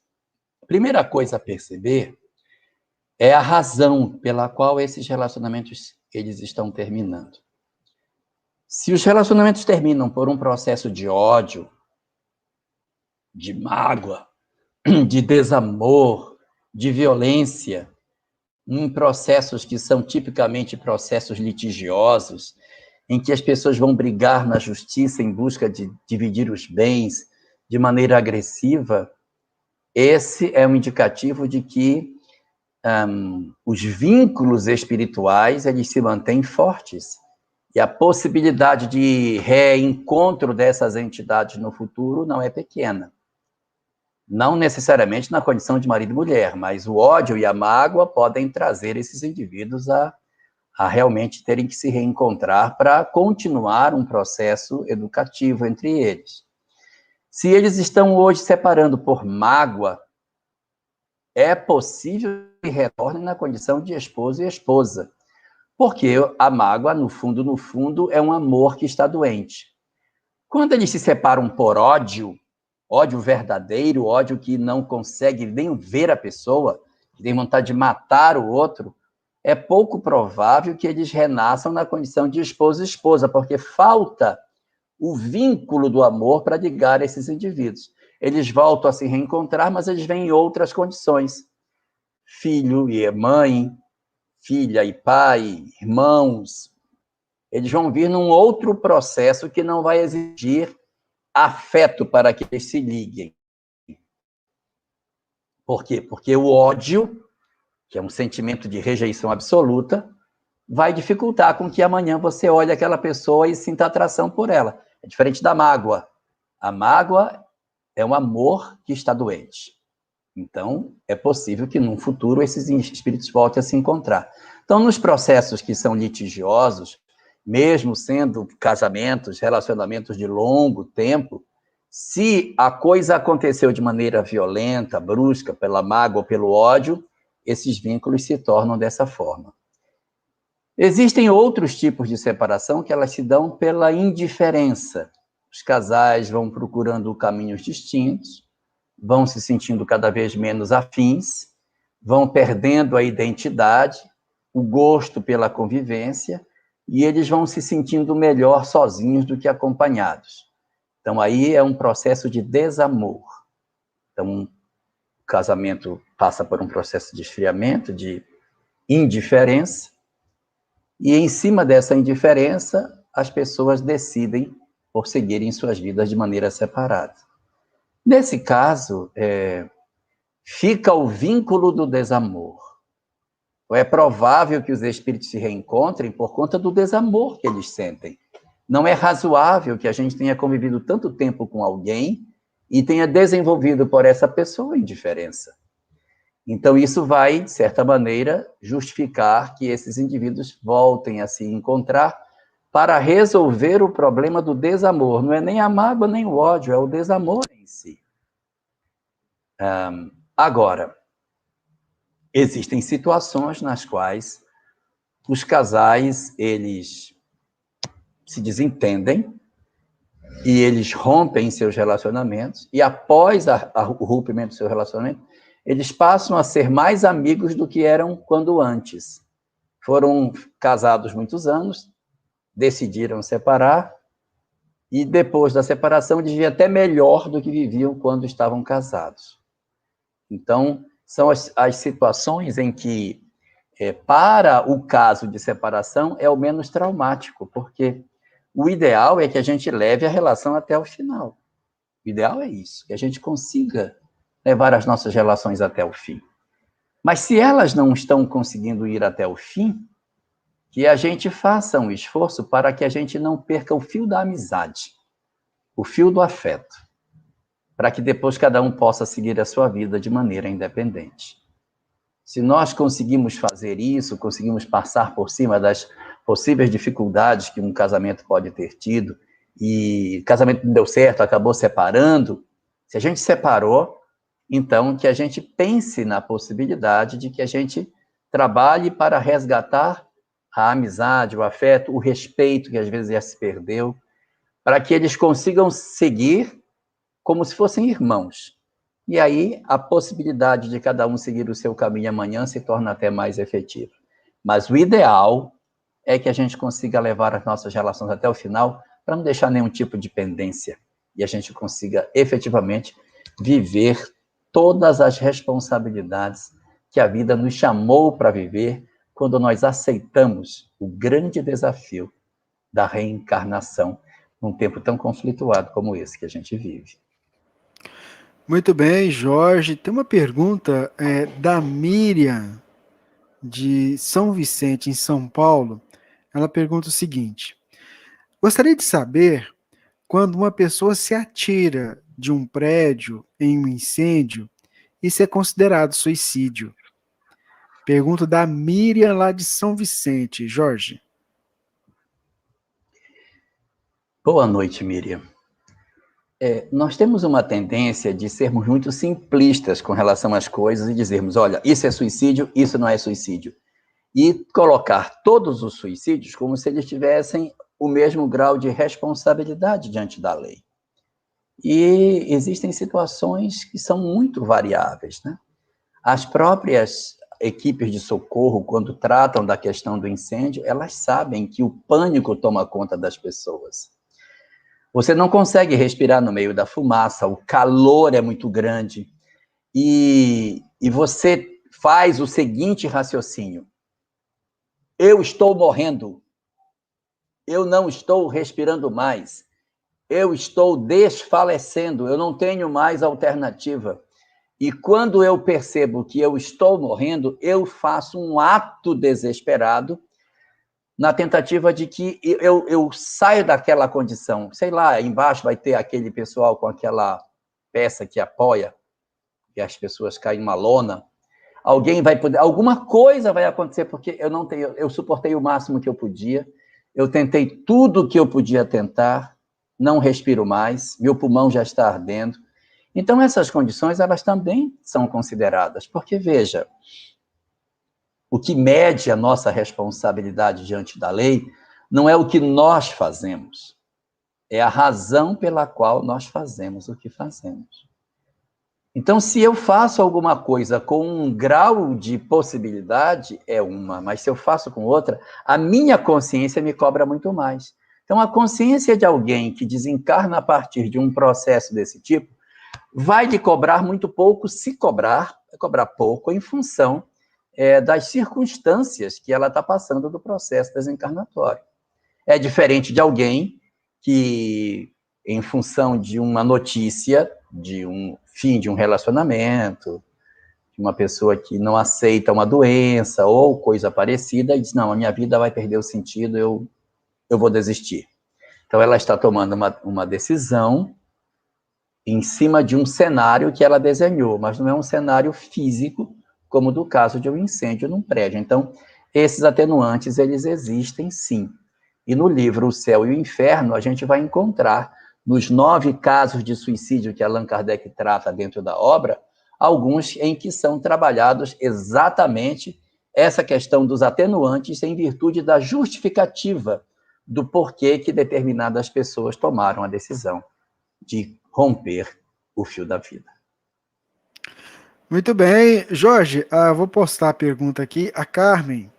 A primeira coisa a perceber é a razão pela qual esses relacionamentos eles estão terminando. Se os relacionamentos terminam por um processo de ódio, de mágoa, de desamor, de violência, em processos que são tipicamente processos litigiosos, em que as pessoas vão brigar na justiça em busca de dividir os bens de maneira agressiva, esse é um indicativo de que os vínculos espirituais eles se mantêm fortes. E a possibilidade de reencontro dessas entidades no futuro não é pequena. Não necessariamente na condição de marido e mulher, mas o ódio e a mágoa podem trazer esses indivíduos a realmente terem que se reencontrar para continuar um processo educativo entre eles. Se eles estão hoje separando por mágoa, é possível que retornem na condição de esposo e esposa. Porque a mágoa, no fundo, é um amor que está doente. Quando eles se separam por ódio, ódio verdadeiro, ódio que não consegue nem ver a pessoa, que tem vontade de matar o outro, é pouco provável que eles renasçam na condição de esposo e esposa, porque falta o vínculo do amor para ligar esses indivíduos. Eles voltam a se reencontrar, mas eles vêm em outras condições. Filho e mãe, filha e pai, irmãos, eles vão vir num outro processo que não vai exigir afeto para que eles se liguem. Por quê? Porque o ódio, que é um sentimento de rejeição absoluta, vai dificultar com que amanhã você olhe aquela pessoa e sinta atração por ela. É diferente da mágoa. A mágoa é um amor que está doente. Então, é possível que, num futuro, esses espíritos voltem a se encontrar. Então, nos processos que são litigiosos, mesmo sendo casamentos, relacionamentos de longo tempo, se a coisa aconteceu de maneira violenta, brusca, pela mágoa ou pelo ódio, esses vínculos se tornam dessa forma. Existem outros tipos de separação que elas se dão pela indiferença. Os casais vão procurando caminhos distintos, vão se sentindo cada vez menos afins, vão perdendo a identidade, o gosto pela convivência, e eles vão se sentindo melhor sozinhos do que acompanhados. Então, aí é um processo de desamor. Então, o casamento passa por um processo de esfriamento, de indiferença, e em cima dessa indiferença, as pessoas decidem por seguirem suas vidas de maneira separada. Nesse caso, fica o vínculo do desamor. É provável que os espíritos se reencontrem por conta do desamor que eles sentem. Não é razoável que a gente tenha convivido tanto tempo com alguém e tenha desenvolvido por essa pessoa indiferença. Então, isso vai, de certa maneira, justificar que esses indivíduos voltem a se encontrar para resolver o problema do desamor. Não é nem a mágoa, nem o ódio, é o desamor em si. Agora, existem situações nas quais os casais, eles se desentendem e eles rompem seus relacionamentos, e após o rompimento do seu relacionamento, eles passam a ser mais amigos do que eram quando antes. Foram casados muitos anos, decidiram separar, e depois da separação eles vivem até melhor do que viviam quando estavam casados. Então, são as situações em que, para o caso de separação, é o menos traumático, porque o ideal é que a gente leve a relação até o final. O ideal é isso, que a gente consiga levar as nossas relações até o fim. Mas se elas não estão conseguindo ir até o fim, que a gente faça um esforço para que a gente não perca o fio da amizade, o fio do afeto, para que depois cada um possa seguir a sua vida de maneira independente. Se nós conseguimos fazer isso, conseguimos passar por cima das possíveis dificuldades que um casamento pode ter tido, e o casamento não deu certo, acabou separando, se a gente separou, então que a gente pense na possibilidade de que a gente trabalhe para resgatar a amizade, o afeto, o respeito que às vezes já se perdeu, para que eles consigam seguir como se fossem irmãos. E aí a possibilidade de cada um seguir o seu caminho amanhã se torna até mais efetiva. Mas o ideal é que a gente consiga levar as nossas relações até o final, para não deixar nenhum tipo de pendência, e a gente consiga efetivamente viver todas as responsabilidades que a vida nos chamou para viver quando nós aceitamos o grande desafio da reencarnação num tempo tão conflituado como esse que a gente vive. Muito bem, Jorge. Tem uma pergunta da Miriam, de São Vicente, em São Paulo. Ela pergunta o seguinte: gostaria de saber quando uma pessoa se atira de um prédio em um incêndio, isso é considerado suicídio? Pergunta da Miriam, lá de São Vicente. Jorge. Boa noite, Miriam. Nós temos uma tendência de sermos muito simplistas com relação às coisas e dizermos, olha, isso é suicídio, isso não é suicídio. E colocar todos os suicídios como se eles tivessem o mesmo grau de responsabilidade diante da lei. E existem situações que são muito variáveis, né? As próprias equipes de socorro, quando tratam da questão do incêndio, elas sabem que o pânico toma conta das pessoas. Você não consegue respirar no meio da fumaça, o calor é muito grande, e você faz o seguinte raciocínio: eu estou morrendo, eu não estou respirando mais, eu estou desfalecendo, eu não tenho mais alternativa. E quando eu percebo que eu estou morrendo, eu faço um ato desesperado na tentativa de que eu saia daquela condição. Sei lá, embaixo vai ter aquele pessoal com aquela peça que apoia, que as pessoas caem numa lona. Alguém vai poder, alguma coisa vai acontecer, porque eu suportei o máximo que eu podia, eu tentei tudo que eu podia tentar, não respiro mais, meu pulmão já está ardendo. Então, essas condições, elas também são consideradas, porque, veja, o que mede a nossa responsabilidade diante da lei não é o que nós fazemos, é a razão pela qual nós fazemos o que fazemos. Então, se eu faço alguma coisa com um grau de possibilidade, é uma, mas se eu faço com outra, a minha consciência me cobra muito mais. Então, a consciência de alguém que desencarna a partir de um processo desse tipo, vai lhe cobrar muito pouco, se cobrar, vai cobrar pouco em função das circunstâncias que ela está passando do processo desencarnatório. É diferente de alguém que, em função de uma notícia, de um fim de um relacionamento, de uma pessoa que não aceita uma doença ou coisa parecida, e diz, não, a minha vida vai perder o sentido, eu vou desistir. Então, ela está tomando uma decisão em cima de um cenário que ela desenhou, mas não é um cenário físico, como do caso de um incêndio num prédio. Então, esses atenuantes, eles existem sim. E no livro O Céu e o Inferno, a gente vai encontrar, nos 9 casos de suicídio que Allan Kardec trata dentro da obra, alguns em que são trabalhados exatamente essa questão dos atenuantes em virtude da justificativa do porquê que determinadas pessoas tomaram a decisão de romper o fio da vida. Muito bem. Jorge, vou postar a pergunta aqui. A Carmen,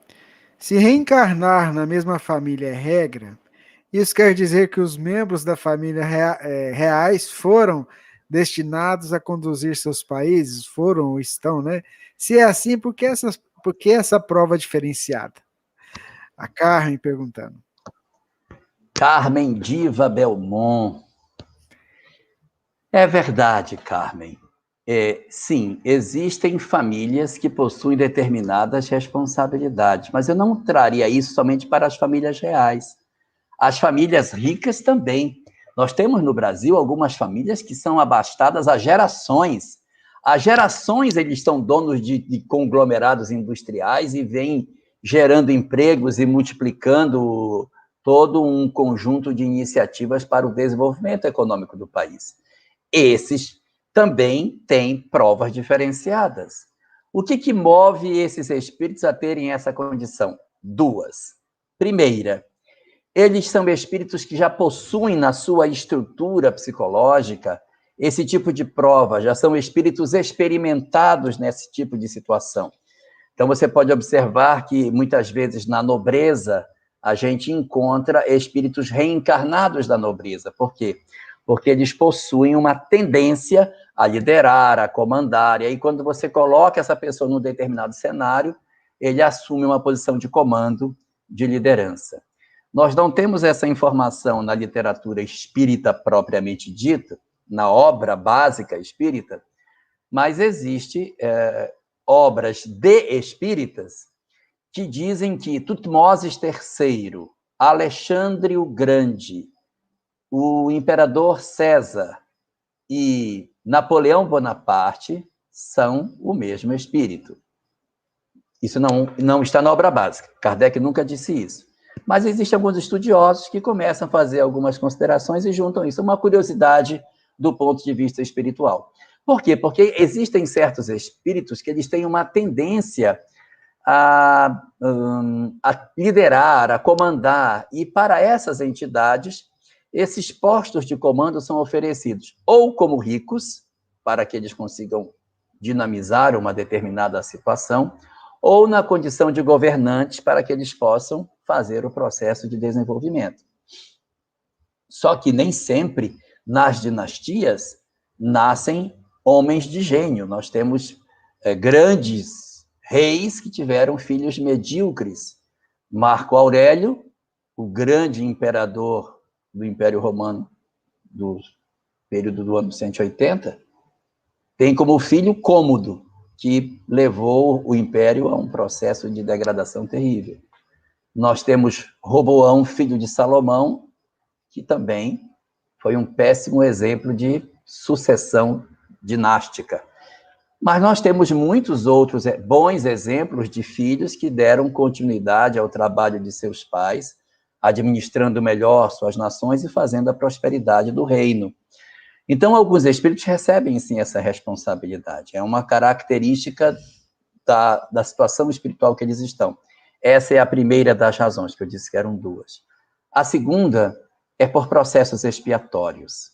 se reencarnar na mesma família é regra, isso quer dizer que os membros da família reais foram destinados a conduzir seus países? Foram ou estão, né? Se é assim, por que essa prova diferenciada? A Carmen perguntando. Carmen Diva Belmont. É verdade, Carmen. Sim, existem famílias que possuem determinadas responsabilidades, mas eu não traria isso somente para as famílias reais. As famílias ricas também. Nós temos no Brasil algumas famílias que são abastadas há gerações. Há gerações eles são donos de conglomerados industriais e vêm gerando empregos e multiplicando todo um conjunto de iniciativas para o desenvolvimento econômico do país. Esses também têm provas diferenciadas. O que move esses espíritos a terem essa condição? 2. Primeira, eles são espíritos que já possuem na sua estrutura psicológica esse tipo de prova, já são espíritos experimentados nesse tipo de situação. Então, você pode observar que, muitas vezes, na nobreza, a gente encontra espíritos reencarnados da nobreza. Por quê? Porque eles possuem uma tendência a liderar, a comandar, e aí quando você coloca essa pessoa num determinado cenário, ele assume uma posição de comando, de liderança. Nós não temos essa informação na literatura espírita propriamente dita, na obra básica espírita, mas existe obras de espíritas que dizem que Tutmoses III, Alexandre o Grande, o imperador César e Napoleão Bonaparte são o mesmo espírito. Isso não está na obra básica. Kardec nunca disse isso. Mas existem alguns estudiosos que começam a fazer algumas considerações e juntam isso. Uma curiosidade do ponto de vista espiritual. Por quê? Porque existem certos espíritos que eles têm uma tendência a liderar, a comandar, e para essas entidades, esses postos de comando são oferecidos ou como ricos, para que eles consigam dinamizar uma determinada situação, ou na condição de governantes, para que eles possam fazer o processo de desenvolvimento. Só que nem sempre, nas dinastias, nascem homens de gênio. Nós temos grandes reis que tiveram filhos medíocres. Marco Aurélio, o grande imperador do Império Romano, do período do ano 180, tem como filho Cômodo, que levou o império a um processo de degradação terrível. Nós temos Roboão, filho de Salomão, que também foi um péssimo exemplo de sucessão dinástica. Mas nós temos muitos outros bons exemplos de filhos que deram continuidade ao trabalho de seus pais, administrando melhor suas nações e fazendo a prosperidade do reino. Então, alguns espíritos recebem, sim, essa responsabilidade. É uma característica da situação espiritual que eles estão. Essa é a primeira das razões, que eu disse que eram 2. A segunda é por processos expiatórios.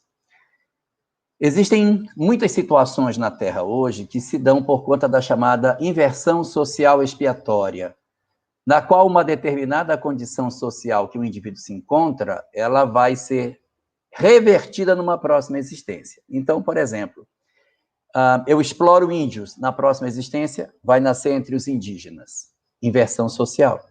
Existem muitas situações na Terra hoje que se dão por conta da chamada inversão social expiatória, na qual uma determinada condição social que o indivíduo se encontra, ela vai ser revertida numa próxima existência. Então, por exemplo, eu exploro índios, na próxima existência vai nascer entre os indígenas. Inversão social.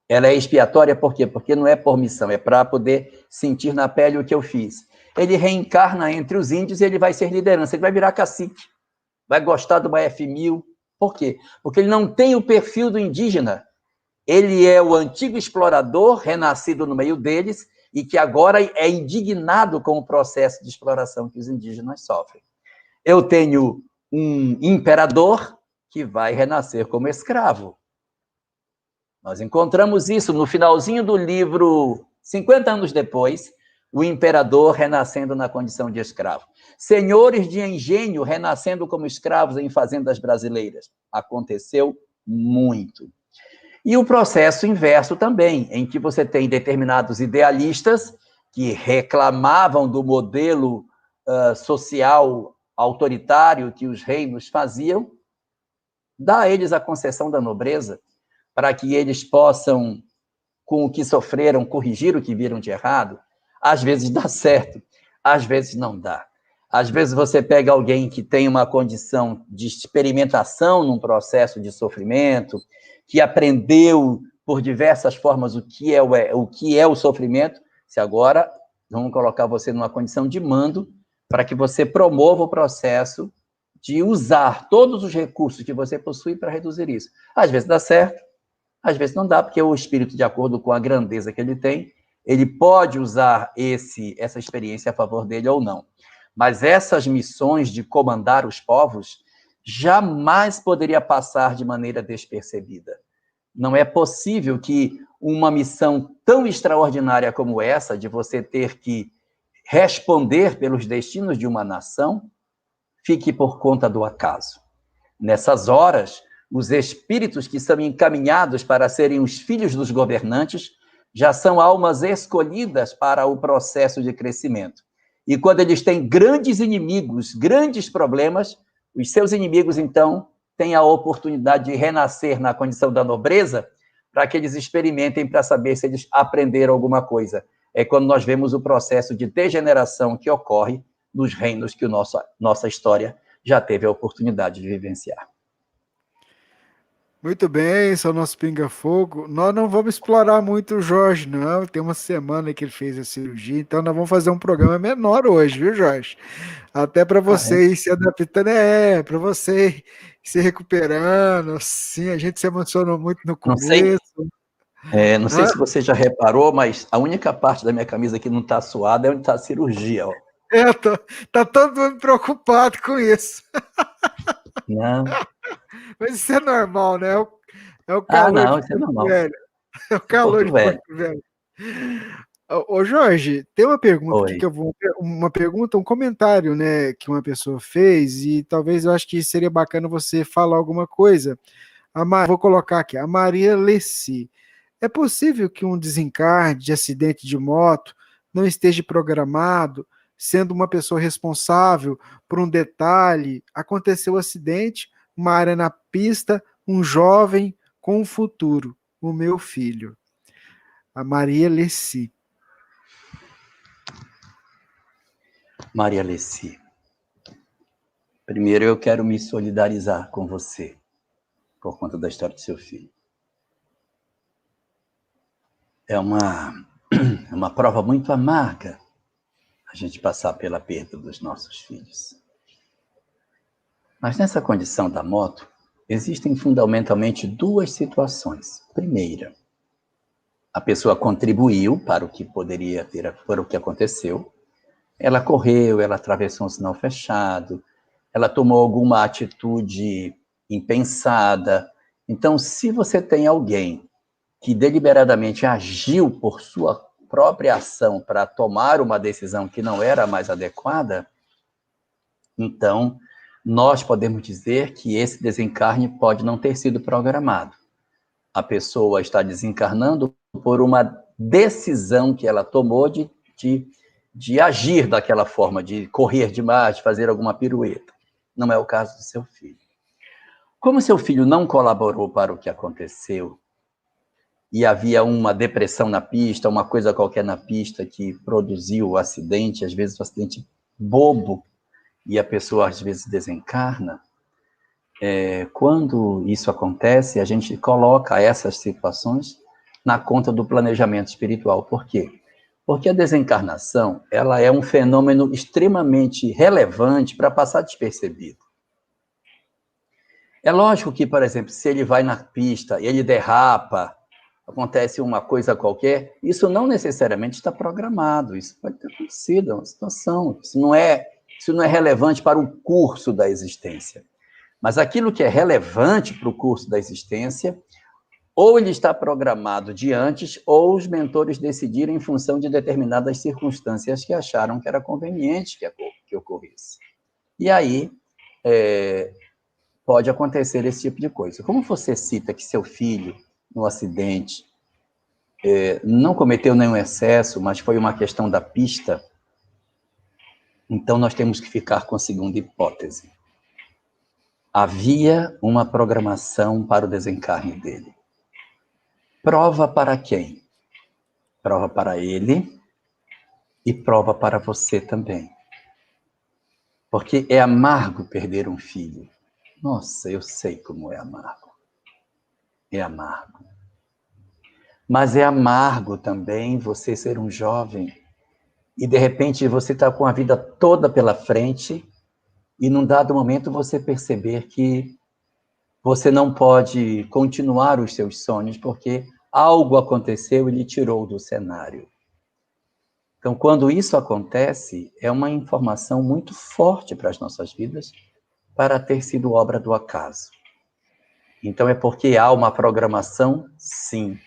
Ela é expiatória por quê? Porque não é por missão, é para poder sentir na pele o que eu fiz. Ele reencarna entre os índios e ele vai ser liderança, ele vai virar cacique, vai gostar do F1000. Por quê? Porque ele não tem o perfil do indígena. Ele é o antigo explorador, renascido no meio deles, e que agora é indignado com o processo de exploração que os indígenas sofrem. Eu tenho um imperador que vai renascer como escravo. Nós encontramos isso no finalzinho do livro, 50 anos depois, o imperador renascendo na condição de escravo. Senhores de engenho renascendo como escravos em fazendas brasileiras. Aconteceu muito. E o processo inverso também, em que você tem determinados idealistas que reclamavam do modelo social autoritário que os reinos faziam, dá a eles a concessão da nobreza, para que eles possam, com o que sofreram, corrigir o que viram de errado. Às vezes dá certo, às vezes não dá. Às vezes você pega alguém que tem uma condição de experimentação num processo de sofrimento, que aprendeu por diversas formas o que é o sofrimento, se agora vamos colocar você numa condição de mando para que você promova o processo de usar todos os recursos que você possui para reduzir isso. Às vezes dá certo, às vezes não dá, porque o espírito, de acordo com a grandeza que ele tem, ele pode usar essa experiência a favor dele ou não. Mas essas missões de comandar os povos jamais poderia passar de maneira despercebida. Não é possível que uma missão tão extraordinária como essa, de você ter que responder pelos destinos de uma nação, fique por conta do acaso. Nessas horas, os espíritos que são encaminhados para serem os filhos dos governantes já são almas escolhidas para o processo de crescimento. E quando eles têm grandes inimigos, grandes problemas, os seus inimigos, então, têm a oportunidade de renascer na condição da nobreza para que eles experimentem para saber se eles aprenderam alguma coisa. É quando nós vemos o processo de degeneração que ocorre nos reinos que nossa história já teve a oportunidade de vivenciar. Muito bem, esse é o nosso Pinga-Fogo. Nós não vamos explorar muito o Jorge, não. Tem uma semana que ele fez a cirurgia, então nós vamos fazer um programa menor hoje, viu, Jorge? Até para você ir se adaptando, para você ir se recuperando. Sim, a gente se emocionou muito no começo. Não sei se você já reparou, mas a única parte da minha camisa que não está suada é onde está a cirurgia. Ó. Tá todo mundo preocupado com isso. Não. Mas isso é normal, né? É o calor. Não, isso é normal. Velho. É o calor de Porto Velho. Ô Jorge, tem uma pergunta aqui um comentário, né, que uma pessoa fez, e talvez eu acho que seria bacana você falar alguma coisa. Vou colocar aqui, a Maria Leci. É possível que um desencarne de acidente de moto não esteja programado, sendo uma pessoa responsável por um detalhe, aconteceu o acidente, uma área na pista, um jovem com um futuro, o meu filho. A Maria Leci. Maria Leci, primeiro eu quero me solidarizar com você por conta da história do seu filho. É uma prova muito amarga a gente passar pela perda dos nossos filhos. Mas nessa condição da moto, existem fundamentalmente duas situações. Primeira, a pessoa contribuiu para o que poderia ter, para o que aconteceu. Ela correu, ela atravessou um sinal fechado, ela tomou alguma atitude impensada. Então, se você tem alguém que deliberadamente agiu por sua própria ação para tomar uma decisão que não era a mais adequada, então nós podemos dizer que esse desencarne pode não ter sido programado. A pessoa está desencarnando por uma decisão que ela tomou de de agir daquela forma, de correr demais, de fazer alguma pirueta. Não é o caso do seu filho. Como seu filho não colaborou para o que aconteceu, e havia uma depressão na pista, uma coisa qualquer na pista que produziu o acidente, às vezes um acidente bobo, e a pessoa às vezes desencarna, quando isso acontece, a gente coloca essas situações na conta do planejamento espiritual. Por quê? Porque a desencarnação, ela é um fenômeno extremamente relevante para passar despercebido. É lógico que, por exemplo, se ele vai na pista, ele derrapa, acontece uma coisa qualquer, isso não necessariamente está programado, isso pode ter acontecido, é uma situação, isso não é relevante para o curso da existência. Mas aquilo que é relevante para o curso da existência, ou ele está programado de antes, ou os mentores decidiram em função de determinadas circunstâncias que acharam que era conveniente que ocorresse. E aí, pode acontecer esse tipo de coisa. Como você cita que seu filho, no acidente, não cometeu nenhum excesso, mas foi uma questão da pista, então nós temos que ficar com a segunda hipótese. Havia uma programação para o desencarne dele. Prova para quem? Prova para ele e prova para você também. Porque é amargo perder um filho. Nossa, eu sei como é amargo. É amargo. Mas é amargo também você ser um jovem e, de repente, você está com a vida toda pela frente e, num dado momento, você perceber que você não pode continuar os seus sonhos porque algo aconteceu e lhe tirou do cenário. Então, quando isso acontece, é uma informação muito forte para as nossas vidas para ter sido obra do acaso. Então, é porque há uma programação? Sim.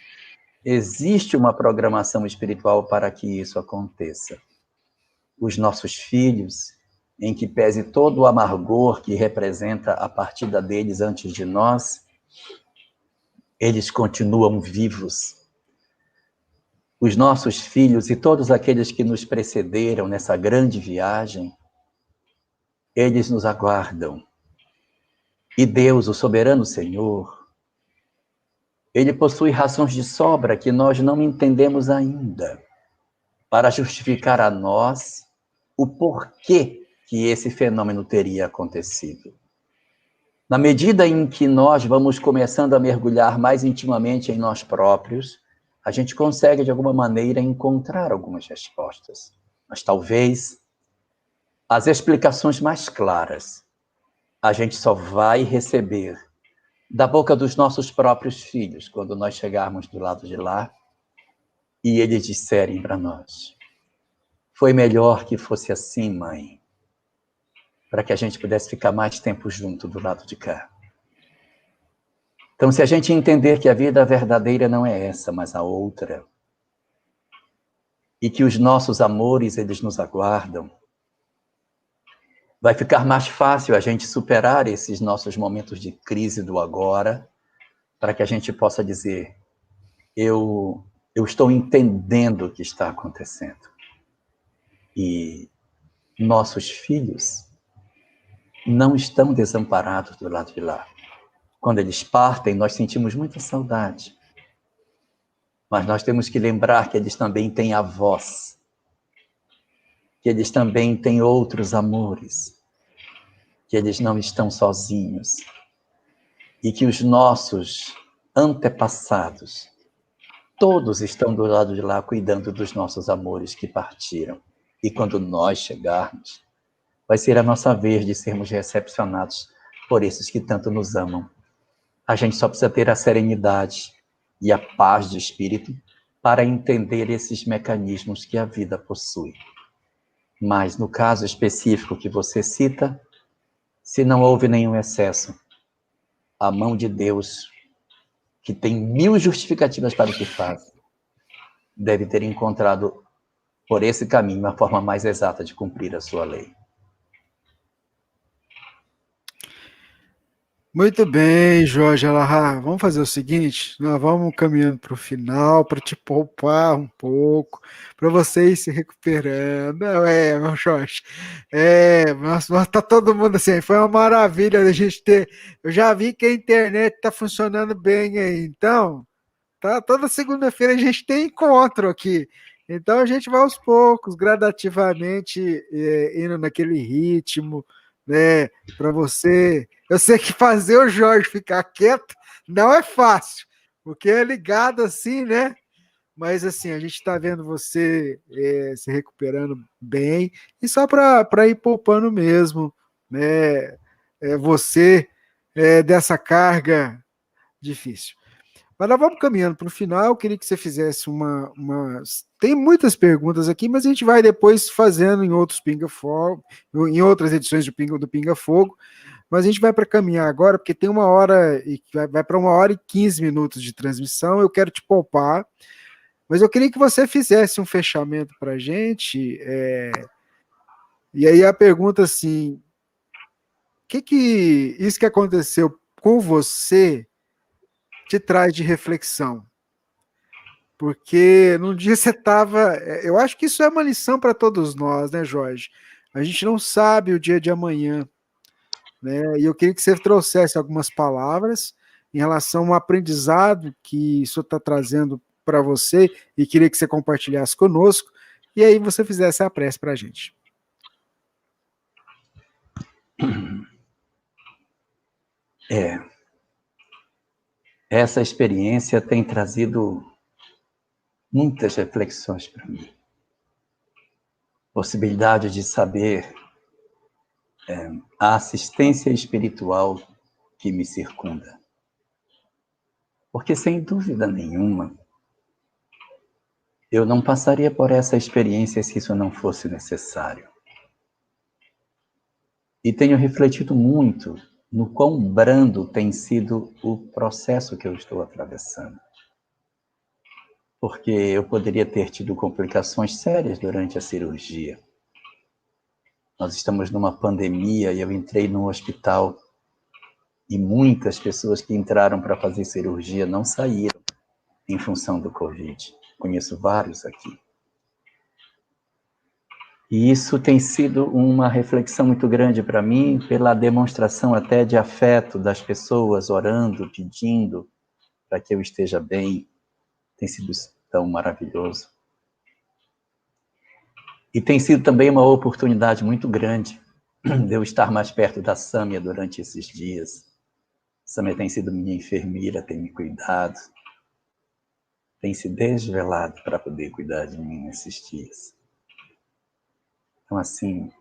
Existe uma programação espiritual para que isso aconteça. Os nossos filhos, em que pese todo o amargor que representa a partida deles antes de nós, eles continuam vivos. Os nossos filhos e todos aqueles que nos precederam nessa grande viagem, eles nos aguardam. E Deus, o soberano Senhor, ele possui razões de sobra que nós não entendemos ainda, para justificar a nós o porquê que esse fenômeno teria acontecido. Na medida em que nós vamos começando a mergulhar mais intimamente em nós próprios, a gente consegue, de alguma maneira, encontrar algumas respostas. Mas talvez as explicações mais claras a gente só vai receber da boca dos nossos próprios filhos, quando nós chegarmos do lado de lá e eles disserem para nós: foi melhor que fosse assim, mãe, para que a gente pudesse ficar mais tempo junto do lado de cá. Então, se a gente entender que a vida verdadeira não é essa, mas a outra, e que os nossos amores, eles nos aguardam, vai ficar mais fácil a gente superar esses nossos momentos de crise do agora, para que a gente possa dizer: eu estou entendendo o que está acontecendo. E nossos filhos não estão desamparados do lado de lá. Quando eles partem, nós sentimos muita saudade. Mas nós temos que lembrar que eles também têm avós, que eles também têm outros amores, que eles não estão sozinhos, e que os nossos antepassados, todos estão do lado de lá cuidando dos nossos amores que partiram. E quando nós chegarmos, vai ser a nossa vez de sermos recepcionados por esses que tanto nos amam. A gente só precisa ter a serenidade e a paz de espírito para entender esses mecanismos que a vida possui. Mas no caso específico que você cita, se não houve nenhum excesso, a mão de Deus, que tem 1000 justificativas para o que faz, deve ter encontrado por esse caminho a forma mais exata de cumprir a sua lei. Muito bem, Jorge Alahá. Vamos fazer o seguinte: nós vamos caminhando para o final para te poupar um pouco, para você ir se recuperando. Não, meu Jorge. Tá todo mundo assim. Foi uma maravilha a gente ter. Eu já vi que a internet está funcionando bem aí. Então, tá, toda segunda-feira a gente tem encontro aqui. Então a gente vai aos poucos, gradativamente, indo naquele ritmo, né? Para você. Eu sei que fazer o Jorge ficar quieto não é fácil, porque é ligado assim, né? Mas assim, a gente está vendo você se recuperando bem, e só para ir poupando mesmo, né? Você dessa carga difícil. Mas nós vamos caminhando para o final. Eu queria que você fizesse uma. Tem muitas perguntas aqui, mas a gente vai depois fazendo em outros Pinga Fogo, em outras edições do Pinga Fogo. Mas a gente vai para caminhar agora, porque tem 1 hora e vai para 1 hora e 15 minutos de transmissão. Eu quero te poupar, mas eu queria que você fizesse um fechamento para a gente. E aí a pergunta assim: que isso que aconteceu com você te traz de reflexão? Porque num dia você estava. Eu acho que isso é uma lição para todos nós, né, Jorge? A gente não sabe o dia de amanhã, né? E eu queria que você trouxesse algumas palavras em relação ao aprendizado que isso está trazendo para você e queria que você compartilhasse conosco. E aí você fizesse a prece para a gente. Essa experiência tem trazido muitas reflexões para mim. Possibilidade de saber a assistência espiritual que me circunda. Porque, sem dúvida nenhuma, eu não passaria por essa experiência se isso não fosse necessário. E tenho refletido muito no quão brando tem sido o processo que eu estou atravessando. Porque eu poderia ter tido complicações sérias durante a cirurgia. Nós estamos numa pandemia e eu entrei num hospital e muitas pessoas que entraram para fazer cirurgia não saíram em função do Covid. Conheço vários aqui. E isso tem sido uma reflexão muito grande para mim, pela demonstração até de afeto das pessoas orando, pedindo para que eu esteja bem. Tem sido tão maravilhoso. E tem sido também uma oportunidade muito grande de eu estar mais perto da Sâmia durante esses dias. Sâmia tem sido minha enfermeira, tem me cuidado, tem se desvelado para poder cuidar de mim nesses dias. Então, assim,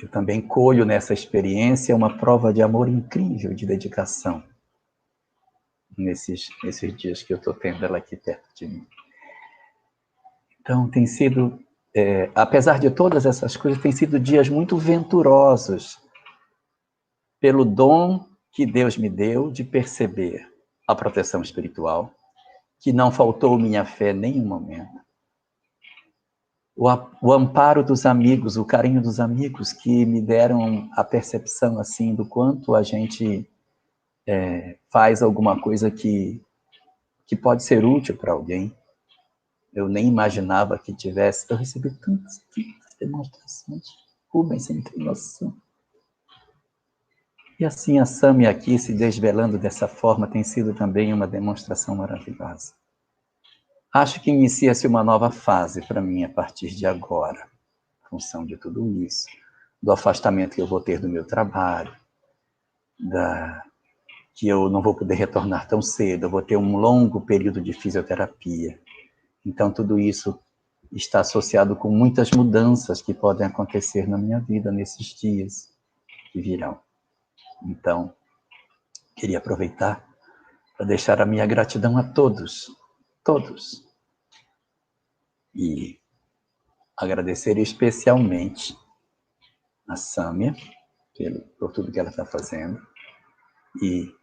eu também colho nessa experiência uma prova de amor incrível, de dedicação, nesses dias que eu estou tendo ela aqui perto de mim. Então, tem sido, apesar de todas essas coisas, tem sido dias muito venturosos, pelo dom que Deus me deu de perceber a proteção espiritual, que não faltou minha fé em nenhum momento. O amparo dos amigos, o carinho dos amigos que me deram a percepção assim do quanto a gente faz alguma coisa que pode ser útil para alguém. Eu nem imaginava que tivesse. Eu recebi tantas demonstrações. Rubens, você não tem noção. E assim a Sâmia aqui se desvelando dessa forma tem sido também uma demonstração maravilhosa. Acho que inicia-se uma nova fase para mim a partir de agora, em função de tudo isso, do afastamento que eu vou ter do meu trabalho, que eu não vou poder retornar tão cedo, eu vou ter um longo período de fisioterapia. Então, tudo isso está associado com muitas mudanças que podem acontecer na minha vida nesses dias que virão. Então, queria aproveitar para deixar a minha gratidão a todos, e agradecer especialmente a Sâmia por tudo que ela está fazendo, e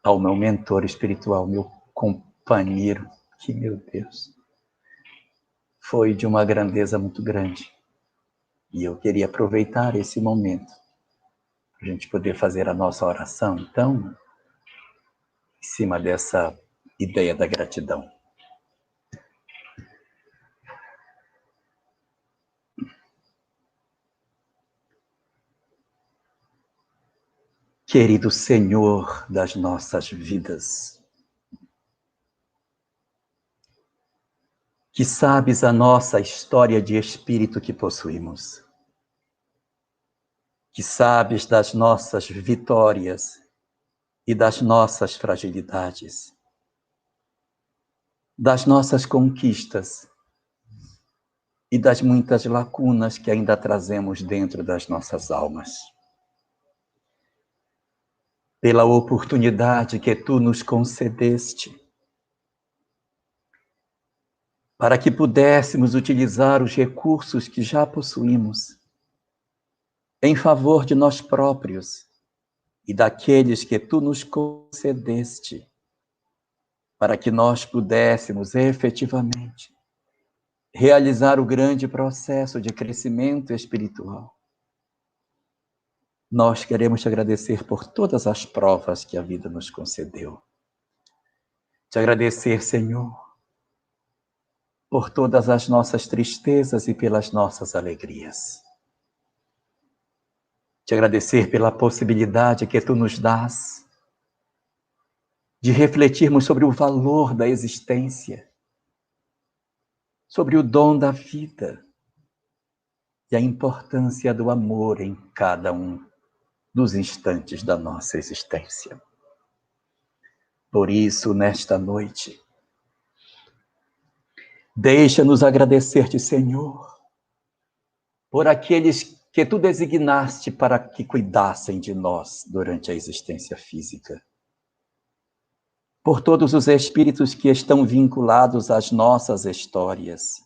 ao meu mentor espiritual, meu companheiro, que, meu Deus, foi de uma grandeza muito grande. E eu queria aproveitar esse momento a gente poder fazer a nossa oração, então, em cima dessa ideia da gratidão. Querido Senhor das nossas vidas, que sabes a nossa história de espírito que possuímos, que sabes das nossas vitórias e das nossas fragilidades, das nossas conquistas e das muitas lacunas que ainda trazemos dentro das nossas almas. Pela oportunidade que tu nos concedeste, para que pudéssemos utilizar os recursos que já possuímos em favor de nós próprios e daqueles que tu nos concedeste, para que nós pudéssemos efetivamente realizar o grande processo de crescimento espiritual. Nós queremos te agradecer por todas as provas que a vida nos concedeu. Te agradecer, Senhor, por todas as nossas tristezas e pelas nossas alegrias. Te agradecer pela possibilidade que tu nos dás de refletirmos sobre o valor da existência, sobre o dom da vida e a importância do amor em cada um dos instantes da nossa existência. Por isso, nesta noite, deixa-nos agradecer-te, Senhor, por aqueles que tu designaste para que cuidassem de nós durante a existência física. Por todos os espíritos que estão vinculados às nossas histórias.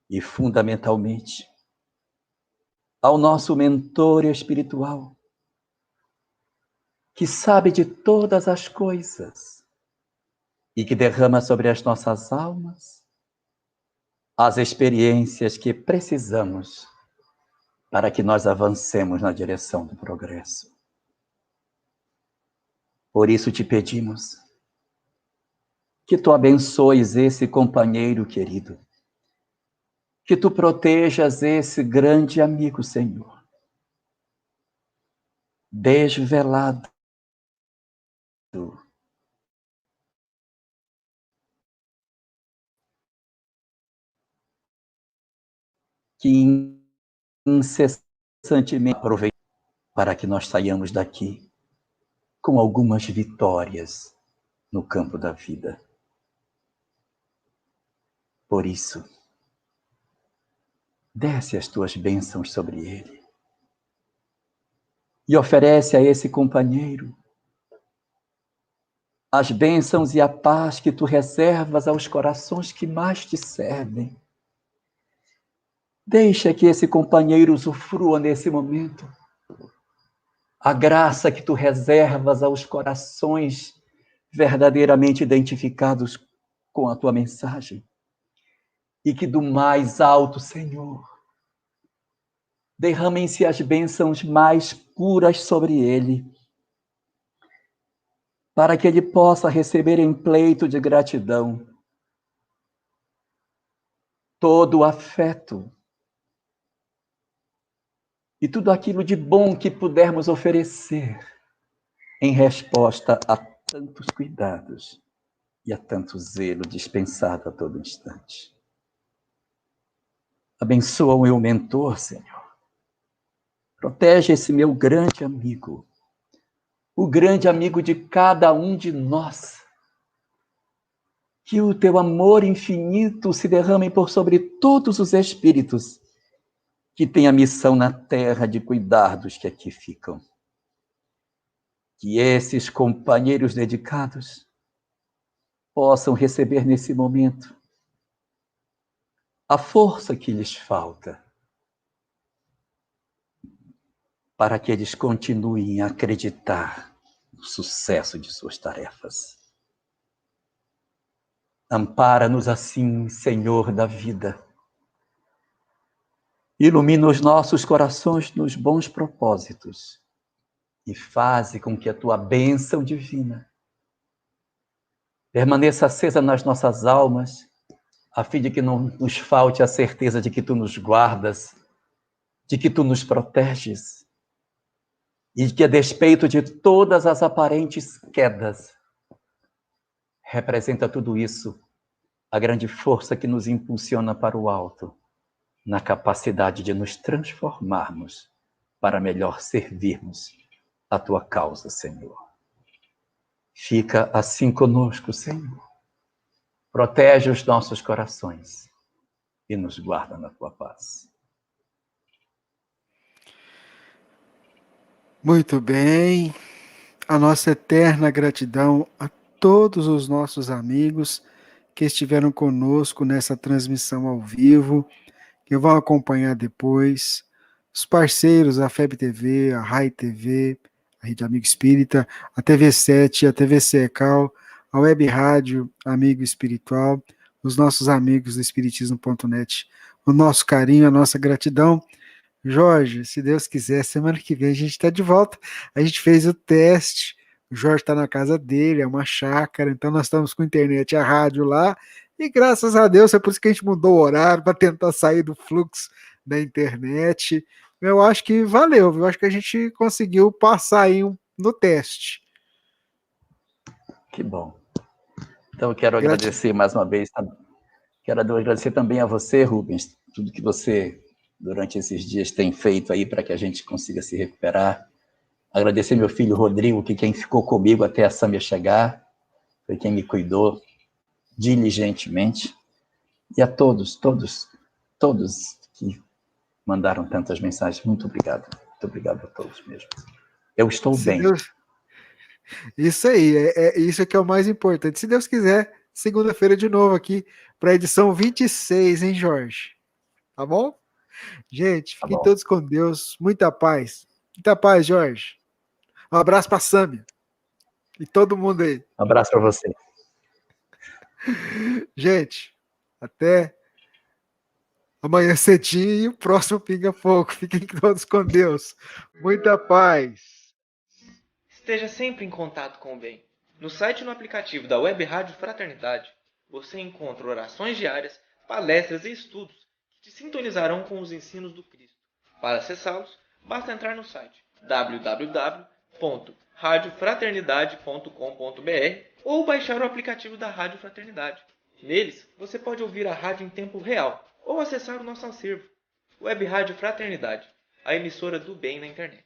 E, fundamentalmente, ao nosso mentor espiritual, que sabe de todas as coisas e que derrama sobre as nossas almas as experiências que precisamos para que nós avancemos na direção do progresso. Por isso te pedimos que tu abençoes esse companheiro querido, que tu protejas esse grande amigo, Senhor, desvelado, que incessantemente aproveita para que nós saiamos daqui com algumas vitórias no campo da vida. Por isso, desce as tuas bênçãos sobre ele e oferece a esse companheiro as bênçãos e a paz que tu reservas aos corações que mais te servem. Deixa que esse companheiro usufrua nesse momento a graça que tu reservas aos corações verdadeiramente identificados com a tua mensagem. E que do mais alto, Senhor, derramem-se as bênçãos mais puras sobre ele, para que ele possa receber em pleito de gratidão todo o afeto e tudo aquilo de bom que pudermos oferecer em resposta a tantos cuidados e a tanto zelo dispensado a todo instante. Abençoa o meu mentor, Senhor. Protege esse meu grande amigo, o grande amigo de cada um de nós. Que o teu amor infinito se derrame por sobre todos os espíritos que têm a missão na terra de cuidar dos que aqui ficam. Que esses companheiros dedicados possam receber nesse momento a força que lhes falta para que eles continuem a acreditar no sucesso de suas tarefas. Ampara-nos assim, Senhor da vida. Ilumina os nossos corações nos bons propósitos e faze com que a tua bênção divina permaneça acesa nas nossas almas, a fim de que não nos falte a certeza de que tu nos guardas, de que tu nos proteges, e de que, a despeito de todas as aparentes quedas, representa tudo isso a grande força que nos impulsiona para o alto, na capacidade de nos transformarmos para melhor servirmos a tua causa, Senhor. Fica assim conosco, Senhor. Protege os nossos corações e nos guarda na tua paz. Muito bem. A nossa eterna gratidão a todos os nossos amigos que estiveram conosco nessa transmissão ao vivo, que vão acompanhar depois, os parceiros, a FEB TV, a RAI TV, a Rede Amigo Espírita, a TV7, a TV Secal, a Web Rádio Amigo Espiritual, os nossos amigos do Espiritismo.net, o nosso carinho, a nossa gratidão. Jorge, se Deus quiser, semana que vem a gente está de volta. A gente fez o teste, o Jorge está na casa dele, é uma chácara, então nós estamos com internet e a rádio lá, e graças a Deus, é por isso que a gente mudou o horário, para tentar sair do fluxo da internet. Eu acho que valeu, viu? Eu acho que a gente conseguiu passar aí no teste. Que bom. Então eu quero agradecer mais uma vez, quero agradecer também a você, Rubens, tudo que você durante esses dias tem feito aí para que a gente consiga se recuperar. Agradecer meu filho Rodrigo, que quem ficou comigo até a Sâmia chegar, foi quem me cuidou diligentemente. E a todos que mandaram tantas mensagens, muito obrigado. Muito obrigado a todos mesmo. Eu estou bem. Isso aí, isso que é o mais importante. Se Deus quiser, segunda-feira de novo aqui para a edição 26, hein, Jorge? Tá bom? Gente, fiquem todos com Deus. Muita paz. Muita paz, Jorge. Um abraço para a Sâmia. E todo mundo aí. Um abraço para você. Gente, até amanhã cedinho e o próximo Pinga Fogo. Fiquem todos com Deus. Muita paz. Esteja sempre em contato com o bem. No site e no aplicativo da Web Rádio Fraternidade, você encontra orações diárias, palestras e estudos que te sintonizarão com os ensinos do Cristo. Para acessá-los, basta entrar no site www.radiofraternidade.com.br ou baixar o aplicativo da Rádio Fraternidade. Neles, você pode ouvir a rádio em tempo real ou acessar o nosso acervo. Web Rádio Fraternidade, a emissora do bem na internet.